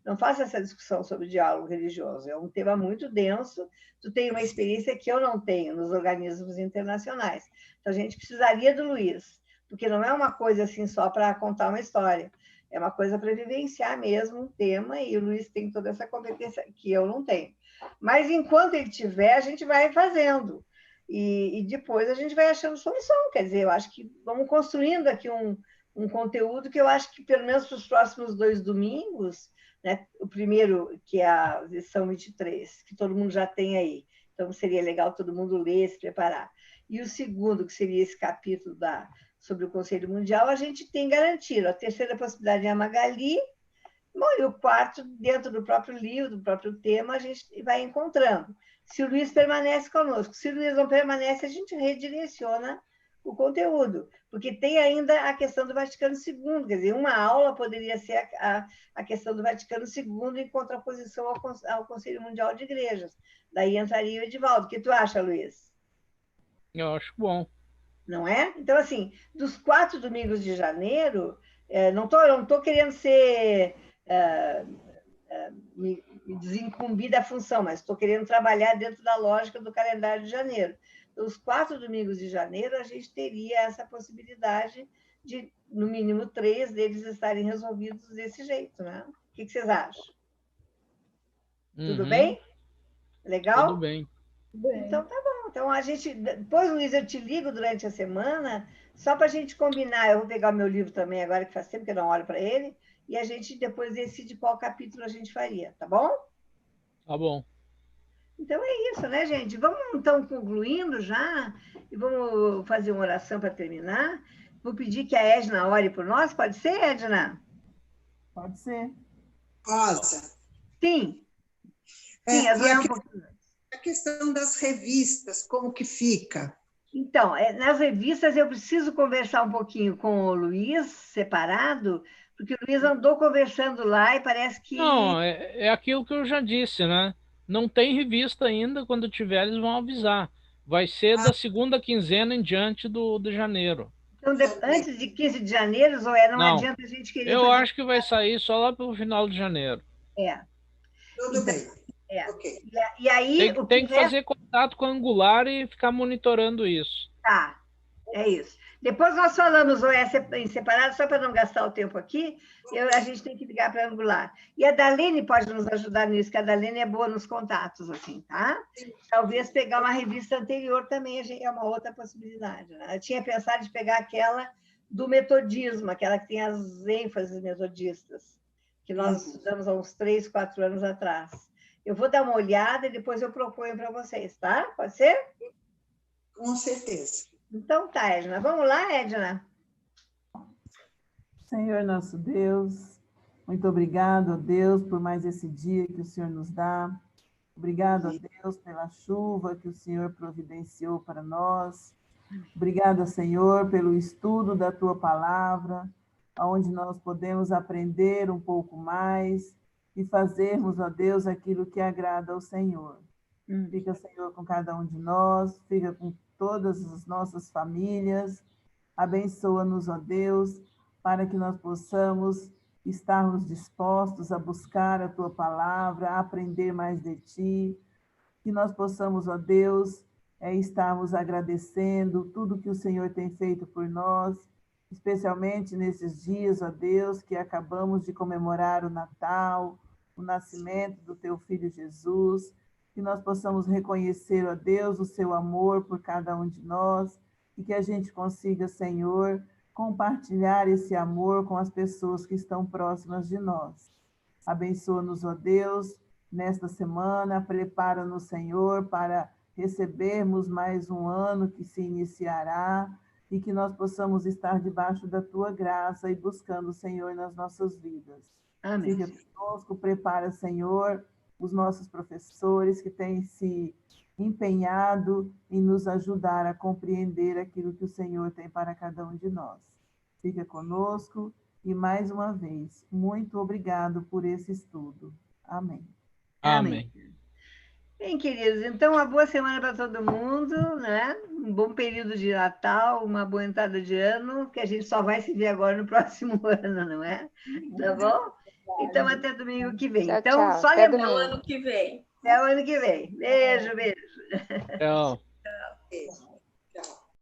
não faço essa discussão sobre diálogo religioso. É um tema muito denso. Tu tem uma experiência que eu não tenho nos organismos internacionais. Então, a gente precisaria do Luiz, porque não é uma coisa assim só para contar uma história. É uma coisa para vivenciar mesmo um tema, e o Luiz tem toda essa competência que eu não tenho. Mas, enquanto ele tiver, a gente vai fazendo. E depois a gente vai achando solução. Quer dizer, eu acho que vamos construindo aqui um conteúdo que eu acho que, pelo menos para os próximos 2 domingos, né? O primeiro, que é a lição 23, que todo mundo já tem aí. Então, seria legal todo mundo ler, se preparar. E o segundo, que seria esse capítulo sobre o Conselho Mundial, a gente tem garantido. A terceira possibilidade é a Magali. Bom, e o quarto, dentro do próprio livro, do próprio tema, a gente vai encontrando. Se o Luiz permanece conosco. Se o Luiz não permanece, a gente redireciona o conteúdo, porque tem ainda a questão do Vaticano II, quer dizer, uma aula poderia ser a questão do Vaticano II em contraposição ao Conselho Mundial de Igrejas. Daí entraria o Edivaldo. O que tu acha, Luiz? Eu acho bom. Não é? Então, assim, dos 4 domingos de janeiro, não tô querendo ser... me desincumbir da função, mas estou querendo trabalhar dentro da lógica do calendário de janeiro. Os 4 domingos de janeiro, a gente teria essa possibilidade de, no mínimo, 3 deles estarem resolvidos desse jeito, né? O que vocês acham? Tudo bem? Legal? Tudo bem. Então, tá bom. Então, a gente... Depois, Luiz, eu te ligo durante a semana, só para a gente combinar. Eu vou pegar o meu livro também agora, que faz tempo que eu não olho para ele, e a gente depois decide qual capítulo a gente faria, tá bom? Tá bom. Então é isso, né, gente? Vamos, então, concluindo já, e vamos fazer uma oração para terminar. Vou pedir que a Edna ore por nós. Pode ser, Edna? Pode ser. Rosa. Sim. Sim, a questão das revistas, como que fica? Então, nas revistas eu preciso conversar um pouquinho com o Luiz, separado, porque o Luiz andou conversando lá e parece que... Não, é aquilo que eu já disse, né? Não tem revista ainda, quando tiver eles vão avisar. Vai ser da segunda quinzena em diante de janeiro. Então, antes de 15 de janeiro, Zoé, não adianta a gente querer eu acho que vai sair só lá pelo final de janeiro. Tudo bem. Okay. E aí... Tem que fazer contato com a Angular e ficar monitorando isso. Tá, é isso. Depois nós falamos em separado, só para não gastar o tempo aqui, a gente tem que ligar para a Angular. E a Dalene pode nos ajudar nisso, que a Dalene é boa nos contatos, assim, tá? Talvez pegar uma revista anterior também é uma outra possibilidade, né? Eu tinha pensado de pegar aquela do metodismo, aquela que tem as ênfases metodistas, que nós estudamos há uns 3, 4 anos atrás. Eu vou dar uma olhada e depois eu proponho para vocês, tá? Pode ser? Com certeza. Então tá, Edna. Vamos lá, Edna? Senhor nosso Deus, muito obrigado, ó Deus, por mais esse dia que o Senhor nos dá. Obrigado, ó Deus, pela chuva que o Senhor providenciou para nós. Obrigado, Senhor, pelo estudo da Tua palavra, onde nós podemos aprender um pouco mais e fazermos, ó Deus, aquilo que agrada ao Senhor. Fica, Senhor, com cada um de nós, fica com todas as nossas famílias. Abençoa-nos, ó Deus, para que nós possamos estarmos dispostos a buscar a Tua palavra, a aprender mais de Ti, que nós possamos, ó Deus, estarmos agradecendo tudo que o Senhor tem feito por nós, especialmente nesses dias, ó Deus, que acabamos de comemorar o Natal, o nascimento do Teu Filho Jesus, que nós possamos reconhecer, ó Deus, o Seu amor por cada um de nós, e que a gente consiga, Senhor, compartilhar esse amor com as pessoas que estão próximas de nós. Abençoa-nos, ó Deus, nesta semana, prepara-nos, Senhor, para recebermos mais um ano que se iniciará e que nós possamos estar debaixo da Tua graça e buscando o Senhor nas nossas vidas. Amém. Fica conosco, prepara, Senhor, os nossos professores que têm se empenhado em nos ajudar a compreender aquilo que o Senhor tem para cada um de nós. Fica conosco e, mais uma vez, muito obrigado por esse estudo. Amém. Amém. Bem, queridos, então uma boa semana para todo mundo, né? Um bom período de Natal, uma boa entrada de ano, que a gente só vai se ver agora no próximo ano, não é? Tá bom? Então, até domingo que vem. Tchau, Então, tchau. só Até lembrando. domingo. Ano que vem. Até o ano que vem. Beijo, beijo. Tchau. Beijo.